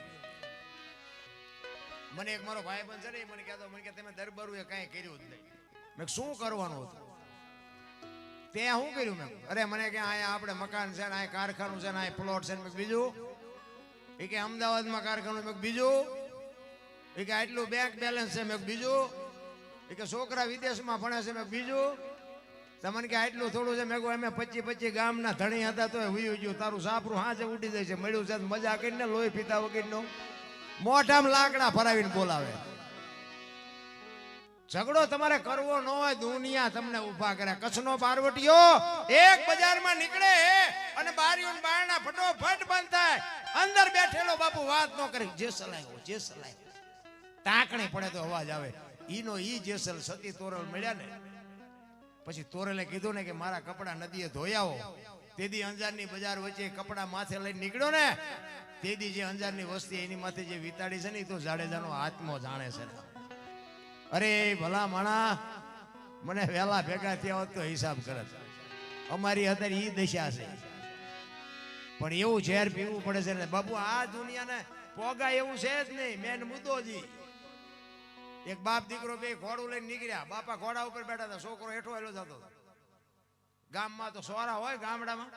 મને એક મારો ભાઈ બંધ છે ને, મને કહેતો, મને કે તમે દરબારું એ કાંઈ કર્યું જ નહીં. મેં શું કરવાનું હતું? ત્યાં શું કર્યું? મેં અરે મને કે અહીંયા આપણે મકાન છે ને, અહીંયા કારખાનું છે ને, અહીંયા પ્લોટ છે ને. મેં બીજું? એ કે અમદાવાદમાં કારખાનું. મેં બીજું? એ કે આટલું બેંક બેલેન્સ છે. મેં બીજું? એ કે છોકરા વિદેશમાં ભણે છે. મેં બીજું? તમને કે આટલું થોડું છે. મેં કહું અમે 25 ગામના ધણી હતા તો હુઈ ગયું, તારું સાપરું હાજે ઉડી જાય છે. મળ્યું છે મજા કરીને લોહી પીતા વગરનો મોઢામાં લાકડા ફરાવીને બોલાવે. ઝઘડો તમારે કરવો ન હોય, દુનિયા તમને ઉભા કરે. કચ્છનો બારવટીયો એક બજારમાં નીકળે અને બારીઓ બારણા ફટોફટ બંધ થાય, અંદર બેઠેલો બાપુ વાત ન કરે, જે સલાયો જે સલાયો, ટાંકણી પડે તો અવાજ આવે. ઈનો ઈ જેસલ સતી તોરલ મળ્યા ને, પછી તોરલે કીધું ને કે મારા કપડા નદીએ ધોયાવો. તેદી અંજારની બજાર વચ્ચે કપડા માથે લઈને નીકળ્યો ને, તેદી જે અંજારની વસ્તી એની માથે જે વિતાડી છે ને, એ તો જાડેજાનો આત્મો જાણે છે. અરે ભલા માણા, મને વહેલા ભેગા થયા હોત તો હિસાબ કરે. અમારી અત્યારે ઈ દશા છે, પણ એવું ઝેર પીવું પડે છે ને બાપુ. આ દુનિયાને પોગા એવું છે જ નહીં. મેન મુદ્દો જી, એક બાપ દીકરો બે ઘોડું લઈને નીકળ્યા. બાપા ઘોડા ઉપર બેઠા હતા, છોકરો હેઠો હેલો જતો. ગામમાં તો સોરા હોય ગામડામાં,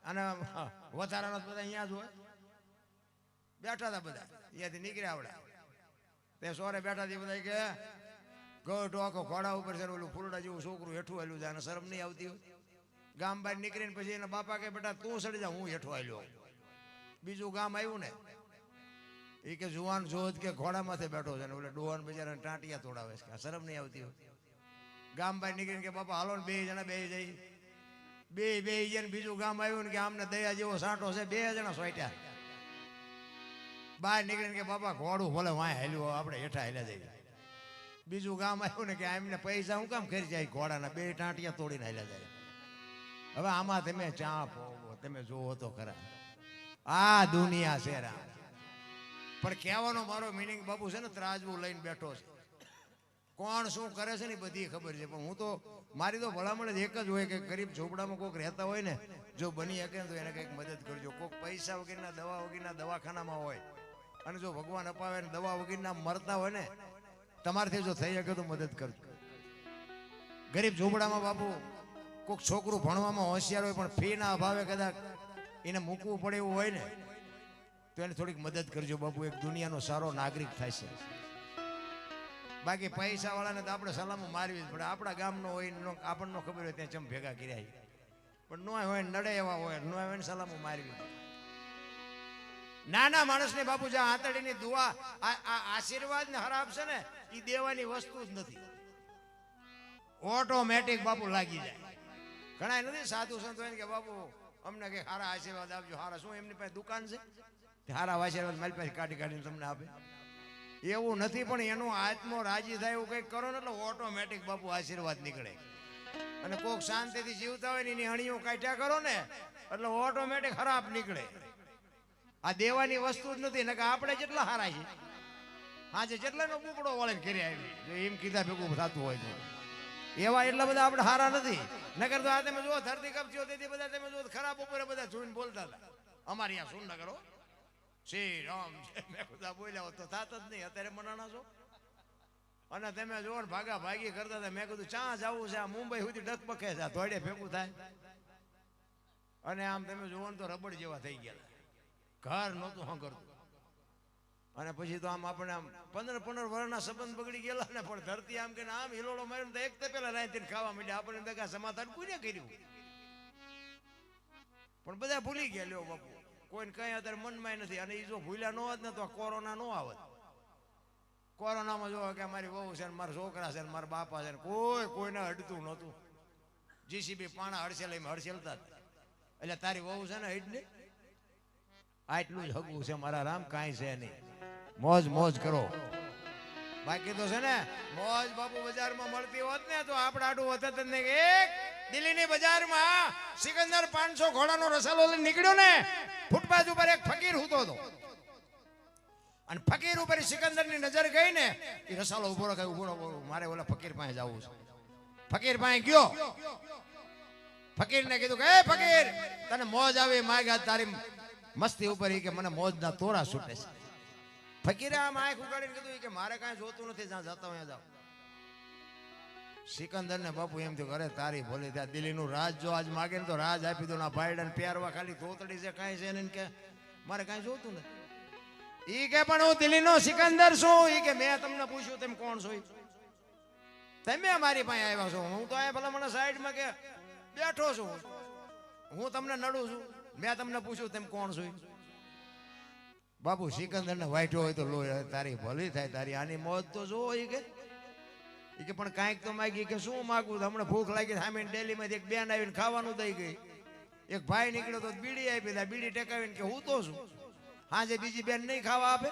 અને વધારાના બધા અહીંયા જ હોય. બેઠા હતા બધા, અહીંયાથી નીકળ્યા આવડા તે સોરે બેઠા થી બધા કે ગોટો આખો ઘોડા ઉપર છે, ઓલું ફૂલડા જેવું છોકરું હેઠું આવેલું છે, અને શરમ નહીં આવતી હોય. ગામ બહાર નીકળીને પછી એના બાપા કે બેટા તું સડી જા, હું હેઠો આવ્યો. બીજું ગામ આવ્યું ને, એ કે જુવાન જોત કે ઘોડા માથે બેઠો છે ને ઓલે ડોહાન બજારાને ટાંટિયા તોડાવે છે, શરમ નહીં આવતી હોય. ગામ બહાર નીકળીને કે બાપા હાલો ને, બે જણા બે જઈ, બે જણ. બીજું ગામ આવ્યું ને કે આમને દયા જેવો સાંટો છે, 2 જણા સોટ્યા. બહાર નીકળીને કે બાપા ઘોડું ભલે વાય હાલ્યું, આપણે હેઠા હાલ્યા જઈએ. બીજું ગામ આવ્યું ને કે એમને પૈસા હું કામ ખરી જાય, ઘોડાના 2 ટાંટિયા તોડીને હાલ્યા જાય. હવે આમાં તમે ચા પોવો, તમે જોવો તો ખરા, આ દુનિયા છે રામ. પણ કહેવાનો મારો મિનિંગ બાપુ છે ને, ત્રાજવું લઈને બેઠો છે, કોણ શું કરે છે ને બધી ખબર છે. પણ હું તો મારી તો ભલામણ જ એક જ હોય કે ગરીબ ઝોપડામાં કોઈક રહેતા હોય ને, જો બની શકે તો એને કંઈક મદદ કરજો. કોઈક પૈસા વગરના દવા વગરના દવાખાનામાં હોય, અને જો ભગવાન અપાવે ને દવા વગરના મરતા હોય ને, તમારથી જો થઈ શકે તો મદદ કરજો. ગરીબ ઝોપડામાં બાપુ કોઈક છોકરું ભણવામાં હોશિયાર હોય, પણ ફી ના અભાવે કદાચ એને મૂકવું પડે એવું હોય ને, તો એને થોડીક મદદ કરજો બાપુ. એક દુનિયાનો સારો નાગરિક થાય છે. બાકી પૈસા વાળાને તો આપણે સલામો મારવી જ પડે. આપણા ગામનો હોય, આપણને ખબર હોય ત્યાં ચમ ભેગા કર્યા, પણ ન હોય નડે એવા હોય, ન હોય સલામો મારવી. નાના માણસને બાપુ જે આંતડીની દુઆ, આશીર્વાદ ને હરાબ છે ને, એ દેવાની વસ્તુ જ નથી, ઓટોમેટિક બાપુ લાગી જાય. ઘણા નથી સાધુ સંતો કે બાપુ અમને કઈ સારા આશીર્વાદ આપજો. સારા શું એમની પાસે દુકાન છે, સારા આશીર્વાદ મારી પાસે કાઢીને તમને આપે એવું નથી. પણ એનો આત્મો રાજી થાય એવું કંઈક કરો ને, એટલે ઓટોમેટિક બાપુ આશીર્વાદ નીકળે. અને કોઈક શાંતિથી જીવતા હોય ને એની હણીઓ કાઢ્યા કરો ને, એટલે ઓટોમેટિક ખરાબ નીકળે. આ દેવાની વસ્તુ જ નથી. નકર આપણે જેટલા હારા છે, આજે જેટલાનો બુકડો વળીને ઘરે આવી, જો એમ કીધા ભેગું થતું હોય તો એવા એટલા બધા આપણે હારા નથી. નકર તો આ તમે જો ધરતી કપચી હતી, બધા તમે જો ખરાબ ઉપર બધા જોઈને બોલતા હતા. અમારી આ શું ન કરો, શ્રી રામ મેં બધા બોલ્યા હોત તો થાત જ નહીં. અત્યારે મનાણા છો, અને તમે જુઓ ને ભાગા ભાગી કરતા હતા. મેં કીધું ચા જવું છે, આ મુંબઈ સુધી ડગપકે છે, ધોડે ભેગું થાય. અને આમ તમે જુઓ ને તો રબડ જેવા થઈ ગયા, ઘર નહોતું હા કરતું. અને પછી તો આમ આપણે આમ 15 વર્ષના સંબંધ બગડી ગયેલા ને, પણ ધરતી આમ કે આમ હિલોડો માર્યો તો એક તો પેલા રાતે ખાવા માંડ્યા. આપણે ભેગા સમાધાન કોને કર્યું? પણ બધા ભૂલી ગયા. લ્યો બાપુ, કોઈને કઈ અત્યારે મનમાં નથી. અને એ જો ભૂલ્યા ન હોત ને તો કોરોના ન આવત. કોરોનામાં જો કે મારી વહુ છે ને મારા છોકરા છે ને મારા બાપા છે ને કોઈને અડતું નહોતું. જીસીબી પાણા હડસેલતા એટલે તારી વહુ છે ને હડ ને આટલું જ હગવું છે મારા રામ, કાંઈ છે નહીં. મોજ મોજ કરો. બાકી તો છે ને મોજ બાપુ બજારમાં મળતી હોત ને તો આપણે આડું વધત જ નહીં. એક દિલ્હીની બજારમાં સિકંદર 500 ઘોડાનો રસાલો લઈને નીકળ્યો ને, ફૂટપાથ ઉપર એક ફકીર સૂતો હતો. અને ફકીર ઉપર સિકંદરની નજર ગઈ ને, એ રસાલો ઉભો રાખ્યો, ઉભો મારે ઓલા ફકીર પાસે જવું છે. ફકીર પાસે ગયો. ફકીરને કીધું કે એ ફકીર, તને મોજ આવી માગ્યા તારી મસ્તી ઉપર, કે મને મોજના તોરા છૂટે છે. ફકીરે આમ આંખ ઉગાડીને કીધું કે મારે કાંઈ જોતું નથી, જ્યાં જતા હોય જાવ. સિકંદર ને બાપુ એમ થયું, અરે તારી ભોલી, ત્યાં દિલ્હીનું રાજ જો આજ માગે ને તો રાજ આપી દો. ના ભાઈડાને પહેરવા ખાલી ધોતડી છે, કાંઈ છે ને, કે મારે કાંઈ જોતું નથી. ઈ કે પણ હું દિલ્હીનો સિકંદર છું. ઈ કે મેં તમને પૂછ્યું તેમ કોણ છો? તમે મારી પાસે આવ્યા છો? હું તો અહીંયા ભલા મને સાઈડમાં કે બેઠો છું, હું તમને નડું છું? મેં તમને પૂછ્યું તેમ કોણ છો? બાપુ સિકંદર ને વાઈટો હોય તો લો, તારી ભલી થાય, તારી આની મોજ તો જો. ઈ કે પણ કાંઈક તો માગી. કે શું માગવું? હમણાં ભૂખ લાગી, સામે ડેલીમાંથી એક બેન આવીને ખાવાનું દઈ ગઈ. એક ભાઈ નીકળ્યો તો બીડી આપી દે, બીડી ટેકાવીને કે હું તો છું. હાજે બીજી બેન નહીં ખાવા આપે.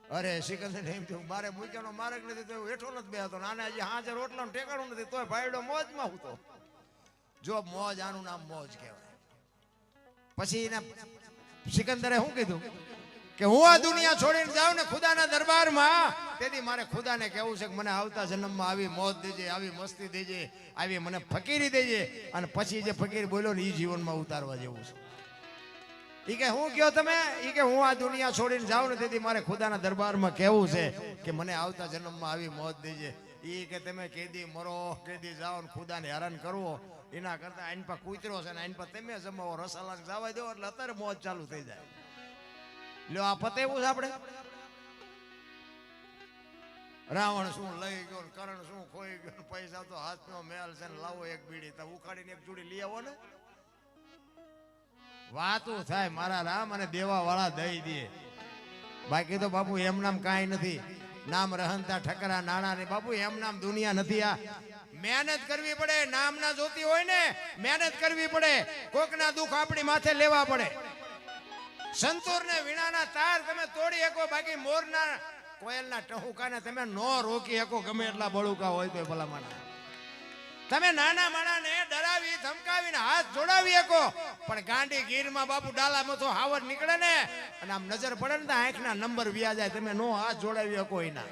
અરે સિકંદર એમ થયું, મારે મૂક્યાનો માર્ગ નથી તો હેઠો નથી બેહતો. આને હજી હાજે રોટલાનું ઠેકાણું નથી, તોય ભાઈડો મોજમાં હું તો. જો મોજ, આનું નામ મોજ કહેવાય. પછી એને સિકંદરે શું કીધું કે હું આ દુનિયા છોડીને જાઉં ને ખુદાના દરબારમાં, તેથી મારે ખુદાને કહેવું છે કે મને આવતા જન્મમાં આવી મોજ દેજે, આવી મસ્તી દેજે, આવી મને ફકીરી દેજે. અને પછી જે ફકીર બોલ્યો ને એ જીવનમાં ઉતારવા જેવું છે. ઈ કે હું કયો તમે? ઈ કે હું આ દુનિયા છોડીને જાઉં ને તેથી મારે ખુદાના દરબારમાં કહેવું છે કે મને આવતા જન્મમાં આવી મોજ દેજે. ઈ કે તમે કેદી મરો, કેદી જાઓ ને ખુદાને હેરાન કરવો, એના કરતા આઈન પર કૂતરો છે ને આઈન પર તમે જમાવો, રસાલા જવા દો એટલે અત્યારે મોજ ચાલુ થઈ જાય. લ્યો આ પતે એવું છે આપણે. રાવણ શું લઈ ગયો, કરણ શું ખોઈ ગયો, પૈસા તો હાથનો મેલ છે ને, લાવો એક બીડી તો ઉખાડીને એક જોડી લઈ આવો ને, વાતું થાય મારા રામ. અને દેવા વાળા દઈ દે. બાકી તો બાપુ એમ નામ કાંઈ નથી. નામ રહનતા ઠકરા નાણા ને બાપુ એમ નામ દુનિયા નથી. આ મહેનત કરવી પડે. નામ ના જોતી હોય ને મહેનત કરવી પડે. કોકના દુઃખ આપણી માથે લેવા પડે. સંતૂર ને વીણાના તાર તમે તોડી શકો, બાકી મોરના કોયલના ટહુકાને તમે નો રોકી શકો, ગમે એટલા બળુકા હોય તો ભલામણા. તમે નાના માણાને ડરાવી ધમકાવીને હાથ જોડાવી શકો, પણ ગાંડી ગીરમાં બાપુ ડાલા મથો હાવર નીકળે ને અને આમ નજર પડે ને આંખના નંબર વ્યા જાય. તમે નો હાથ જોડાવી શકો. એના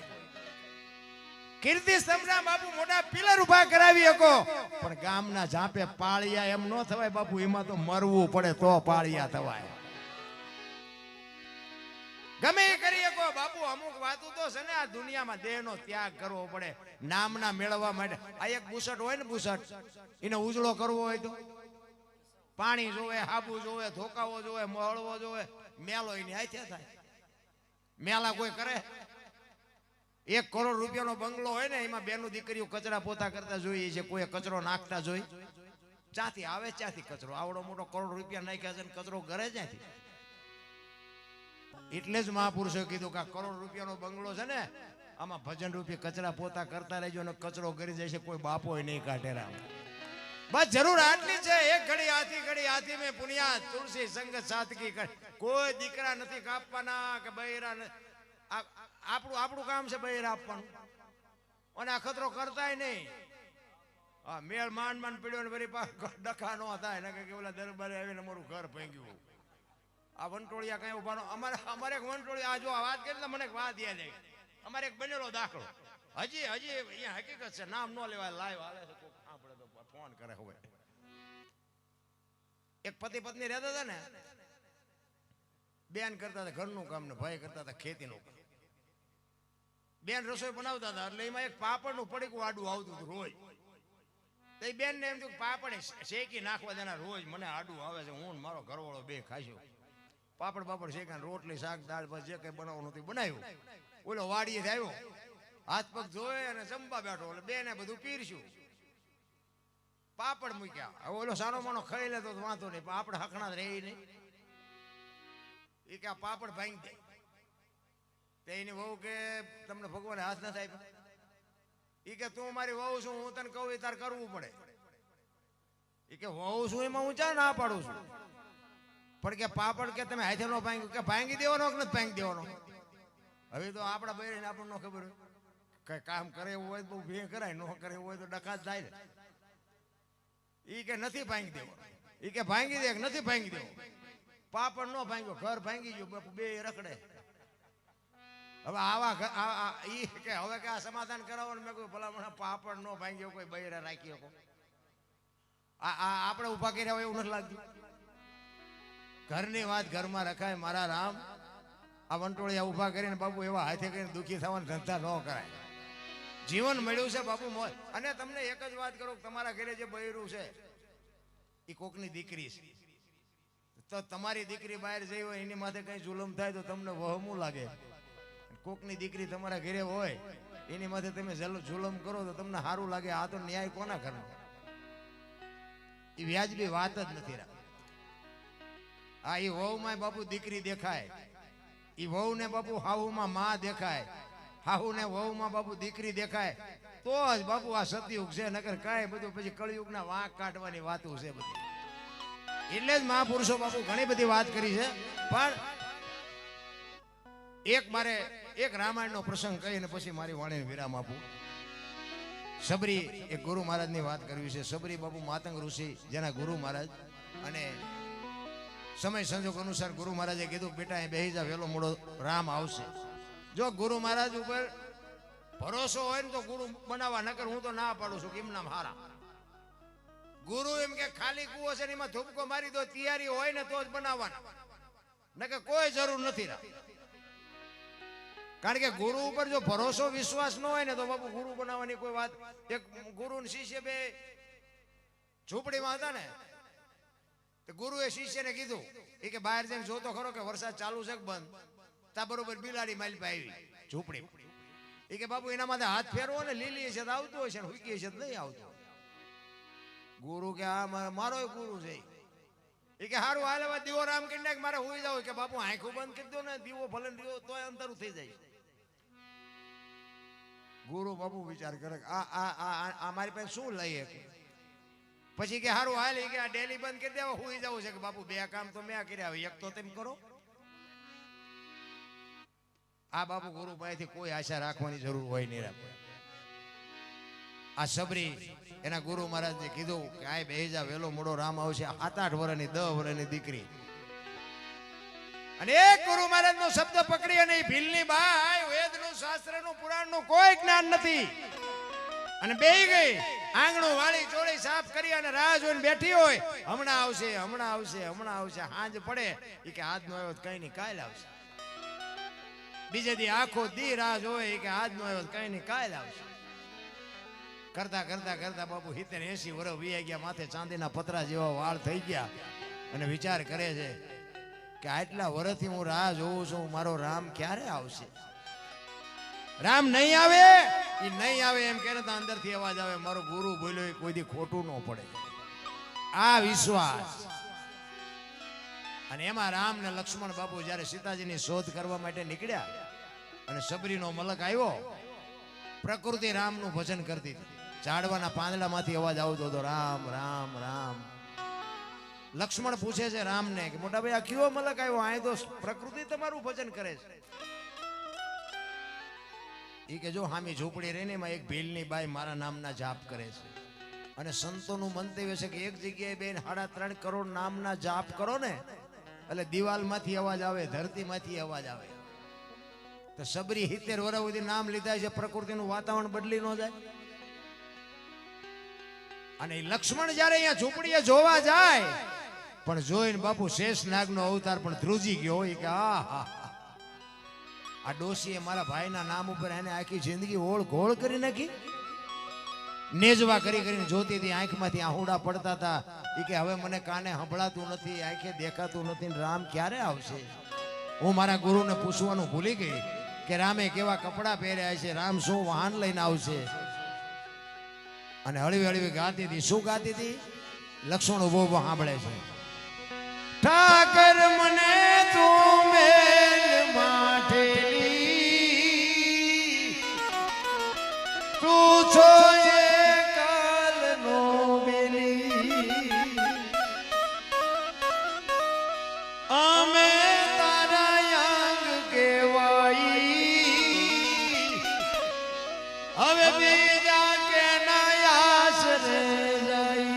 કીર્તિ સ્તંભના બાપુ મોટા પિલર ઉભા કરાવી શકો, પણ ગામના ઝાપે પાળિયા એમ નો થવાય બાપુ. એમાં તો મરવું પડે તો પાળિયા થવાય. ગમે એ કરી શકો બાપુ. અમુક વાતો તો છે ને આ દુનિયામાં દેહનો ત્યાગ કરવો પડે નામના મેળવવા માટે. આ એક બુસટ હોય ને, બુસટ એને ઉજળો કરવો હોય તો પાણી જોવે, હાબુ જોવે, ધોકાવો જોવે, મળવો જોવે. મેલો એની હાથે થાય. મેલા કોઈ કરે? 1 કરોડ રૂપિયાનો બંગલો હોય ને, એમાં બેનું દીકરીઓ કચરા પોતા કરતા જોઈએ છે, કોઈ કચરો નાખતા જોઈ. ચાથી આવે, ચાથી કચરો. આવડો મોટો કરોડ રૂપિયા નાખ્યા છે ને કચરો ઘરે જ્યાંથી. એટલે જ મહાપુરુષે કીધું કે 1 કરોડ રૂપિયાનો બંગલો છે ને, આમાં ભજન રૂપી કચરા પોતા કરતા રહેજો ને કચરો કરી જાય છે, કોઈ બાપો નહીં કાઢે. રામ બસ જરૂર આટલી છે. એક ઘડી હાથી મેં પુનિયા તુલસી સંગત સાદગી કરે. કોઈ દીકરા નથી કાપવાના કે બૈરા. આપણું કામ છે બૈરા આપવાનું. અને આ ખતરો કરતાય નહીં. હા, મેળ માંડ પીડ્યો ને વળી ડખા નો થાય ને કે ઓલા દરબારે આવીને અમારું ઘર ભાંગ્યું. આ વંટોળિયા કઈ ઉભાનો. અમારે એક વંટોળિયા, આ જો આ વાત કરી મને વાત યાદ આવી. અમારે એક બનેલો દાખલો હજી અહીંયા હકીકત છે, નામ ન લેવાય. લાઈવ હાલે છે, આપણે તો ફોન કરે. હવે એક પતિ પત્ની રહેતા હતા ને, બેન કરતા હતા ઘરનું કામ ને ભાઈ કરતા હતા ખેતીનું કામ. બેન રસોઈ બનાવતા હતા એટલે એમાં એક પાપડનું પડીકું આડું આવતું હતું રોજ. તો એ બેન ને એમ થયું પાપડ શેકી નાખવા દેના રોજ મને આડું આવે છે, હું મારો ઘરવાળો બે ખાઈશું. પાપડ પાપડ શેકા રોટલી શાક દાળ બસ જે કઈ બનાવવાનું હતું બનાવ્યું. ઓલો વાડીએ આવ્યો, હાથ પગ ધોય અને જમવા બેઠો એટલે બેને બધું પીરસ્યું. પાપડ મૂક્યા. હવે ઓલો સાનો માનો ખાઈ લેતો તો વાંધો નહીં, પણ આપણે હકણા જ રહી નહીં. એ કે આ પાપડ ભાંગી દે. તે એની વહુ કે તમને ભગવાને હાથ નથી આપ્યા. એ કે તું મારી વહુ છું, હું તને કહું એ તાર કરવું પડે. એ કે વહુ છું એમાં હું ચા ના પાડું છું, પણ કે પાપડ કે તમે હાથે નો ભાંગ્યું કે ભાંગી દેવાનો કે નથી ભાંગી દેવાનો. હવે તો આપણા બહેરીને આપણને ખબર હોય કઈ કામ કરે એવું હોય બહુ ભે કરાય, ન કરે એવું હોય તો ડકાત થાય ને. એ કે નથી ભાંગી દેવો. એ કે ભાંગી દે નથી ભાંગી દેવો. પાપડ નો ભાંગ્યો, ઘર ભાંગી ગયું, બાપુ બે રખડે. હવે આવા ઈ કે હવે કે આ સમાધાન કરાવવાનું મેં કોઈ ભલા મને પાપડ નો ભાંગ્યો કોઈ બૈરા રાખી શકો. આપણે ઉભા કર્યા હોય એવું નથી લાગતું. ઘરની વાત ઘરમાં રખાય. મારા રામ આ વંટોળિયા ઉભા કરીને બાપુ એવા હાથે કરીને દુઃખી થવાના ધંધા ન કરાય. જીવન મળ્યું છે બાપુ મોજ. અને તમને એક જ વાત કરું, તમારા ઘરે જે બૈરું છે એ કોકની દીકરી છે, તો તમારી દીકરી બહાર જઈ હોય એની માથે કઈ જુલમ થાય તો તમને વહમું લાગે. કોકની દીકરી તમારા ઘરે હોય એની માથે તમે જુલમ કરો તો તમને સારું લાગે. આ તો ન્યાય કોના ઘરનો? એ વ્યાજબી વાત જ નથી. આ એ વહુમાં બાપુ દીકરી દેખાય, એ વહુ ને બાપુ હાહુમાં માં દેખાય, હાહુ ને વહુમાં બાપુ દીકરી દેખાય તો જ બાપુ આ સતયુગ છે. નકર કાંઈ બધું પછી કળયુગના વાંક કાઢવાની વાતો છે બધી. એટલે જ મહાપુરુષો બાપુ ઘણી બધી વાત કરી છે. પણ મારે એક રામાયણનો પ્રસંગ કહીને પછી મારી વાણીને વિરામ આપું. સબરી એક ગુરુ મહારાજની વાત કરવી છે. સબરી બાપુ માતંગ ઋષિ જેના ગુરુ મહારાજ, અને સમય સંજોગ અનુસાર ગુરુ મહારાજે કીધું બેટા એ બેહી જા, વેલો મોડો રામ આવશે. જો ગુરુ મહારાજ ઉપર ભરોસો હોય ને તો ગુરુ બનાવવા, નકર હું તો ના પાડું છું કે એમ નામ હારા. ગુરુ એમ કે ખાલી કુવો છે એમાં ધૂપકો મારી દો, તૈયારી હોય ને તો જ બનાવવાના, નકર કોઈ જરૂર નથી. કારણ કે ગુરુ ઉપર જો ભરોસો વિશ્વાસ ન હોય ને તો બાપુ ગુરુ બનાવવાની કોઈ વાત. એક ગુરુ ને શિષ્ય બે ઝૂંપડીમાં હતા ને, તો ગુરુએ શિષ્યને કીધું એ કે બહાર જઈને જોતો ખરો કે વરસાદ ચાલુ છે કે બંધ. તા બરોબર બિલાડી મારી પાસે આવી ઝૂંપડી. એ કે બાપુ એના માટે હાથ ફેરવો ને, લીલી છે તો આવતું હોય છે ને હુકી છે તો નહીં આવતું. ગુરુ કે આ મારો ગુરુ છે. એ કે હારું હાલ હવે દીવો રામ કરી નાખ, મારે હોઈ જાવ. કે બાપુ આંખું બંધ કરી દો ને, દીવો ભલે દીવો તોય અંતરું થઈ જાય. ગુરુ બાપુ વિચાર કરે આ મારી પાસે શું લઈએ. પછી કે હારું હાલ કે આ ડેલી બંધ કરી દેવા હોઈ જવું છે. કે બાપુ બે કામ તો મેં કર્યા, એક તો તેમ કરો. આ બાપુ ગુરુ પાસેથી કોઈ આશા રાખવાની જરૂર હોય નહીં. રાખો આ સબરી એના ગુરુ મહારાજને કીધું કે આ બેહી જા, વેલો મોડો રામ આવશે. 7-8 વર્ષની 10 વર્ષની દીકરી, અને એક ગુરુ મહારાજ નો શબ્દ પકડી અને ભીલની બાઈ વેદનું શાસ્ત્રનું પુરાણનું કોઈ જ્ઞાન નથી, અને બેહી ગઈ. આંગણું વાળી ચોળી સાફ કરી અને રાહ જોઈને બેઠી હોય. હમણાં આવશે હમણાં આવશે હમણાં આવશે. હાંજ પડે એ કે આજ નો આવ્યો કઈ નહીં કાલ આવશે. બીજે દી આખો દી રાહ જોવે કે આજ નો આવ્યો કઈ નહીં કાલ આવશે. કરતા કરતા કરતા બાપુ 70-80 વર્ષ વી ગયા. માથે ચાંદીના પતરા જેવા વાળ થઈ ગયા, અને વિચાર કરે છે કે આટલા વર્ષથી હું રાહ જોઉં છું, મારો રામ ક્યારે આવશે. રામ નહીં આવે, એ નહીં આવે એમ કે અંદરથી અવાજ આવે મારો ગુરુ બોલ્યો, કોઈ દી ખોટું ન પડે. આ વિશ્વાસ. અને એમાં રામ ને લક્ષ્મણ બાપુ જયારે સીતાજીની શોધ કરવા માટે નીકળ્યા, અને સબરીનો મલક આવ્યો. પ્રકૃતિ રામનું ભજન કરતી હતી. ઝાડવાના પાંદડામાંથી અવાજ આવતો હતો, રામ રામ રામ. લક્ષ્મણ પૂછે છે રામને કે મોટા ભાઈ આ કયો મલક આવ્યો? આ તો પ્રકૃતિ તમારું ભજન કરે છે. એ કે જો હામી ઝૂંપડી રહીને એમાં એક ભીલની બાઈ મારા નામના જાપ કરે છે, અને સંતોનું મંતવ્ય છે કે એક જગ્યાએ બેન 3.5 કરોડ નામના જાપ કરો ને એટલે દિવાલમાંથી અવાજ આવે, ધરતીમાંથી અવાજ આવે. તો સબરી 70 વર્ષ સુધી નામ લીધા છે, પ્રકૃતિનું વાતાવરણ બદલી ન જાય. અને લક્ષ્મણ જયારે અહીંયા ઝૂંપડીએ જોવા જાય, પણ જોઈને બાપુ શેષનાગનો અવતાર પણ ધ્રુજી ગયો હોય કે આ ડોશીએ મારા ભાઈના નામ ઉપર એને આખી જિંદગી ઓળ ઘોળ કરી નાખી. નેજવા કરી કરીને જોતી હતી, આંખમાંથી આહુડા પડતા હતા. એ કે હવે મને કાને સંભળાતું નથી, આંખે દેખાતું નથી, રામ ક્યારે આવશે? હું મારા ગુરુને પૂછવાનું ભૂલી ગઈ કે રામે કેવા કપડાં પહેર્યા છે, રામ શું વાહન લઈને આવશે. અને હળવી હળવી ગાતી હતી. શું ગાતી હતી? લક્ષ્મણ ઉભો ઉભો સાંભળે છે. ઠાકર મને તું મેલ માઠેલી, તું છો એ કાલનો બેલી, અમે તારા યાંગ કેવાઈ, હવે બીજા કે ના આશરે જાય.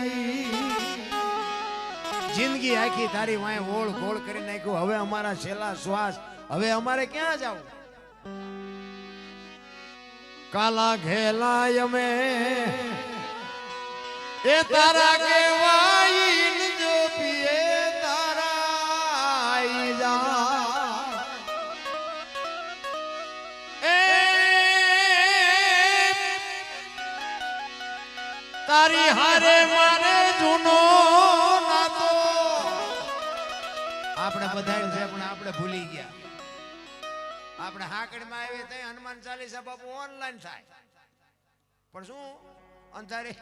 જિંદગી આખી તારી વાંહે ઓળ ગોળ કરી નાખ્યું. હવે અમારા છેલ્લા શ્વાસ, હવે અમારે ક્યાં જાવું? કાલા ઘેલા અમે એ તારા કેવાઈ, જો પીએ તારા જા એ તારી હારે મારે જૂનો નાતો. આપણે બધા છે પણ આપણે ભૂલી ગયા. આપણે હાકડમાં આવીએ તો હનુમાન ચાલીસા બાપુ ઓનલાઈન થાય, પણ શું અંધારી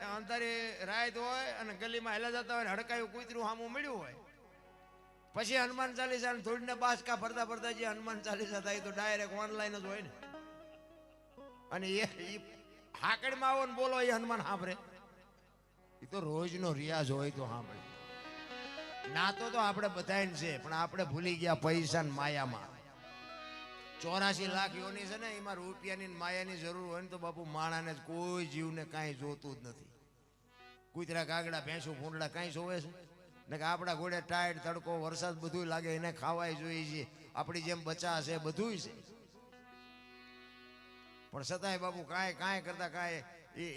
રાત હોય અને ગલીમાં હેલા જતા હોય, હડકાયું કૂતરું સામું મળ્યું હોય, પછી હનુમાન ચાલીસા થોડીને બાસકા ફરતા ફરતા જે હનુમાન ચાલીસા થાય તો ડાયરેક્ટ ઓનલાઈન જ હોય ને. અને એ હાકડમાં આવો ને બોલો એ હનુમાન સાંભળે. એ તો રોજનો રિયાઝ હોય તો સાંભળે. નાતો તો આપણે બધાને છે, પણ આપણે ભૂલી ગયા પૈસા ને માયામાં. 84 લાખ યોની છે ને, એમાં રૂપિયાની માયાની જરૂર હોય ને તો બાપુ માણાને કોઈ જીવને કાંઈ જોતું જ નથી. કૂતરા કાગડા ભેંસું ભૂંડડા કાંઈ જોવે છે ને? કે આપણા ઘોડે ટાઈટ તડકો વરસાદ બધું લાગે, એને ખાવાય જોઈએ છે. આપણી જેમ બચા છે બધું છે, પણ છતાંય બાપુ કાંઈ કરતા કાંઈ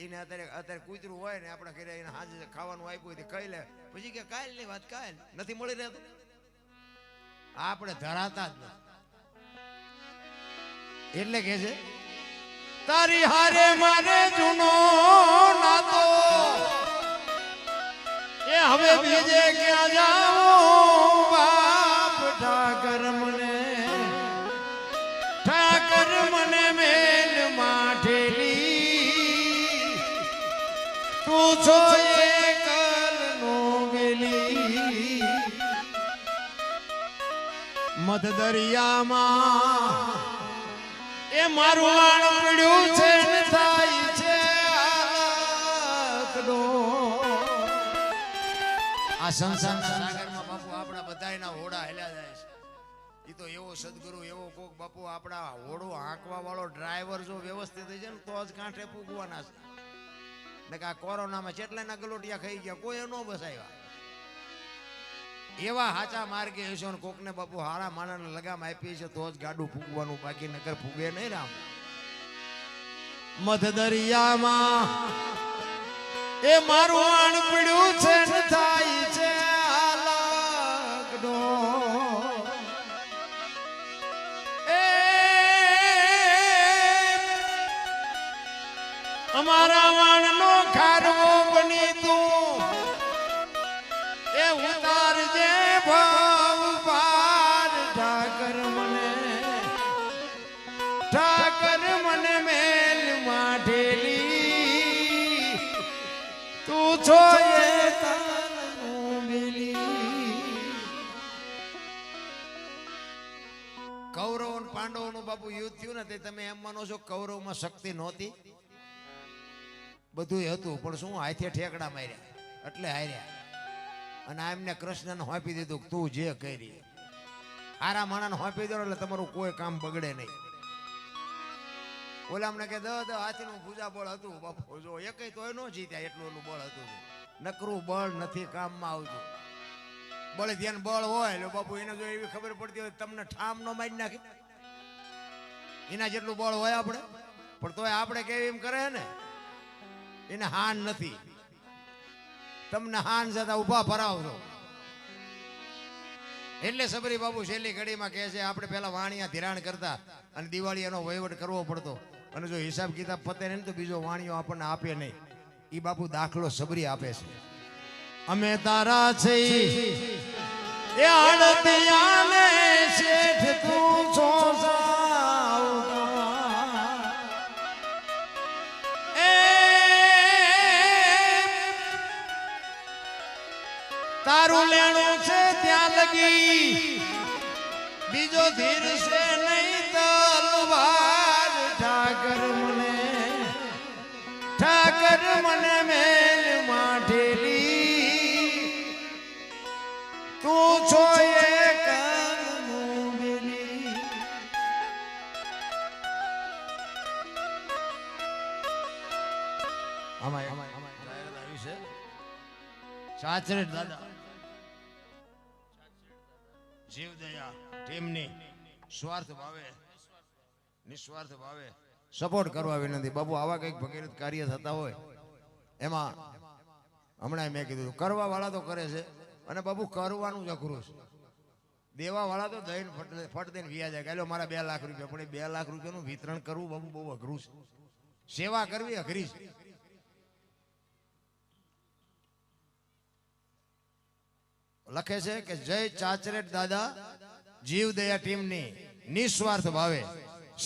એને અત્યારે કૂતરું હોય ને આપણા ઘરે એને હાજર ખાવાનું આપ્યું હોય કહી લે, પછી કે કાલ ની વાત કાલ નથી મળી રહેતું. આપણે ધરાતા જ નથી. એટલે કે છે તારી હારે મારે જૂનો નાતો, એ હવે બીજે ક્યાં જાઉં બાપ. ઠાકર મને મેલ માઠેલી, તું છો એ કાલનો બેલી, મધ દરિયામાં એ મારું વાણ પડ્યું છે ને થાય છે આકડો. આ સંસારના સાગરમાં બાપુ આપણા બધાયના હોડા હેલ્યા જાય છે. એ તો એવો સદગુરુ એવો કોક બાપુ આપણા હોડું હાંકવા વાળો ડ્રાઈવર જો વ્યવસ્થિત થઈ જાય ને તો જ કાંઠે પૂગવાના છે. ને કે આ કોરોનામાં કેટલાના ગલોટિયા ખાઈ ગયા, કોઈ ન બસાવ્યા. એવા હાચા માર્ગે હશો ને કોકને બાપુ હારા માણાને લગામ આપી છે તો જ ગાડું ફૂગવાનું, બાકી નગર ફૂગે નહીં. રામ મધ દરિયામાં એ મારું આણ પડ્યું છે ને થાય છે આલાકડો. એ અમારા વાણનો ખારવો બની તું એ ઉતારજે ભાવ પાર. ઠાકર મને મેલ માઠેલી, તું છો એ કાલનો બેલી. કૌરવ અને પાંડવોનું બાપુ યુદ્ધ થયું ને તે તમે એમ માનો છો કૌરવમાં શક્તિ નહોતી? બધું હતું, પણ શું હાથે ઠેકડા માર્યા એટલે હાર્યા. અને એમને કૃષ્ણને હોંપી દીધું તું જે કરી. હારા માણાને હોંપી દો એટલે તમારું કોઈ કામ બગડે નહીં. ઓલા અમને કે હાથીનું પૂજા બળ હતું બાપુ, જો એકય તોય ન જીત્યા, એટલું બળ હતું. નકરું બળ નથી કામમાં આવતું. બળ ધ્યાન બળ હોય એટલે બાપુ એને જો એવી ખબર પડતી હોય તમને ઠામ નો મારી નાખી, એના જેટલું બળ હોય આપણે, પણ તોય આપણે કેવી એમ કરે ને એને હાન નથી. તમને હાન જતા ઉભા ફરાવજો. એટલે સબરી બાબુ છેલ્લી ઘડીમાં કહે છે આપણે પેલા વાણિયા ધિરાણ કરતા અને દિવાળી એનો વહીવટ કરવો પડતો અને જો હિસાબ કિતાબ પતે નહીં તો બીજો વાણિયો આપણને આપે નહીં. ઈ બાપુ દાખલો સબરી આપે છે. અમે તારા છે એ આડતિયાને શેઠ તું છો તારું લેણું છે ત્યાં લગી બીજો ધીર છે નહીં તલવાર ઠાકર મને મેલ માઠેલી તું છો એ કામનું બેલી. આમાં જાહેરાત આવી છે સાચરેટ દાદા જીવદયા ટીમની સ્વાર્થ ભાવે નિસ્વાર્થ ભાવે સપોર્ટ કરવા વિનંતી. બાબુ આવા કંઈક ભગીરથ કાર્ય થતા હોય એમાં હમણાં મેં કીધું કરવા વાળા તો કરે છે અને બાબુ કરવાનું જ અઘરું છે. દેવા વાળા તો દઈને ફટ દઈને વ્યાજ જાય કે મારા 2 લાખ રૂપિયા પણ 2 લાખ રૂપિયાનું વિતરણ કરવું બાબુ બહુ અઘરું છે. સેવા કરવી અઘરી છે. લખે છે કે જય ચાચરેટ દાદા જીવદયા ટીમની નિસ્વાર્થ ભાવે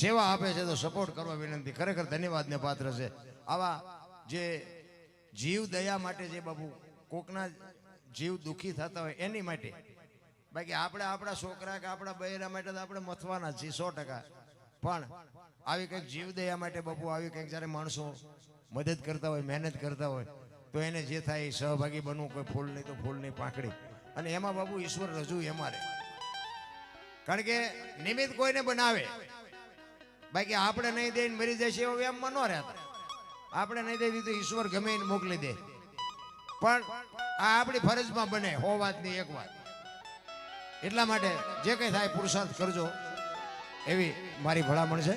સેવા આપે છે તો સપોર્ટ કરવા વિનંતી. ખરેખર ધન્યવાદને પાત્ર છે. આવા જે જીવદયા માટે જે બાબુ કોકના જીવ દુખી થતા હોય એની માટે. બાકી આપણે આપણા છોકરા કે આપણા બૈરા માટે તો આપણે મથવાના છીએ 100%. પણ આવી કંઈક જીવદયા માટે બાપુ આવી કંઈક જ્યારે માણસો મદદ કરતા હોય મહેનત કરતા હોય તો એને જે થાય એ સહભાગી બનવું. કોઈ ફૂલ નહીં તો ફૂલ નહીં પાંખડી. અને એમાં બાબુ ઈશ્વર રજૂ એમાં રહે. કારણ કે નિમિત્ત કોઈને બનાવે બાકી આપણે નહીં દઈને મરી જાય છે એવો એમમાં ન રહેતા. આપણે નહીં દઈ દીધું ઈશ્વર ગમે એને મોકલી દે. પણ આ આપણી ફરજમાં બને 100 વાતની 1 વાત. એટલા માટે જે કંઈ થાય પુરુષાર્થ કરજો એવી મારી ભલામણ છે.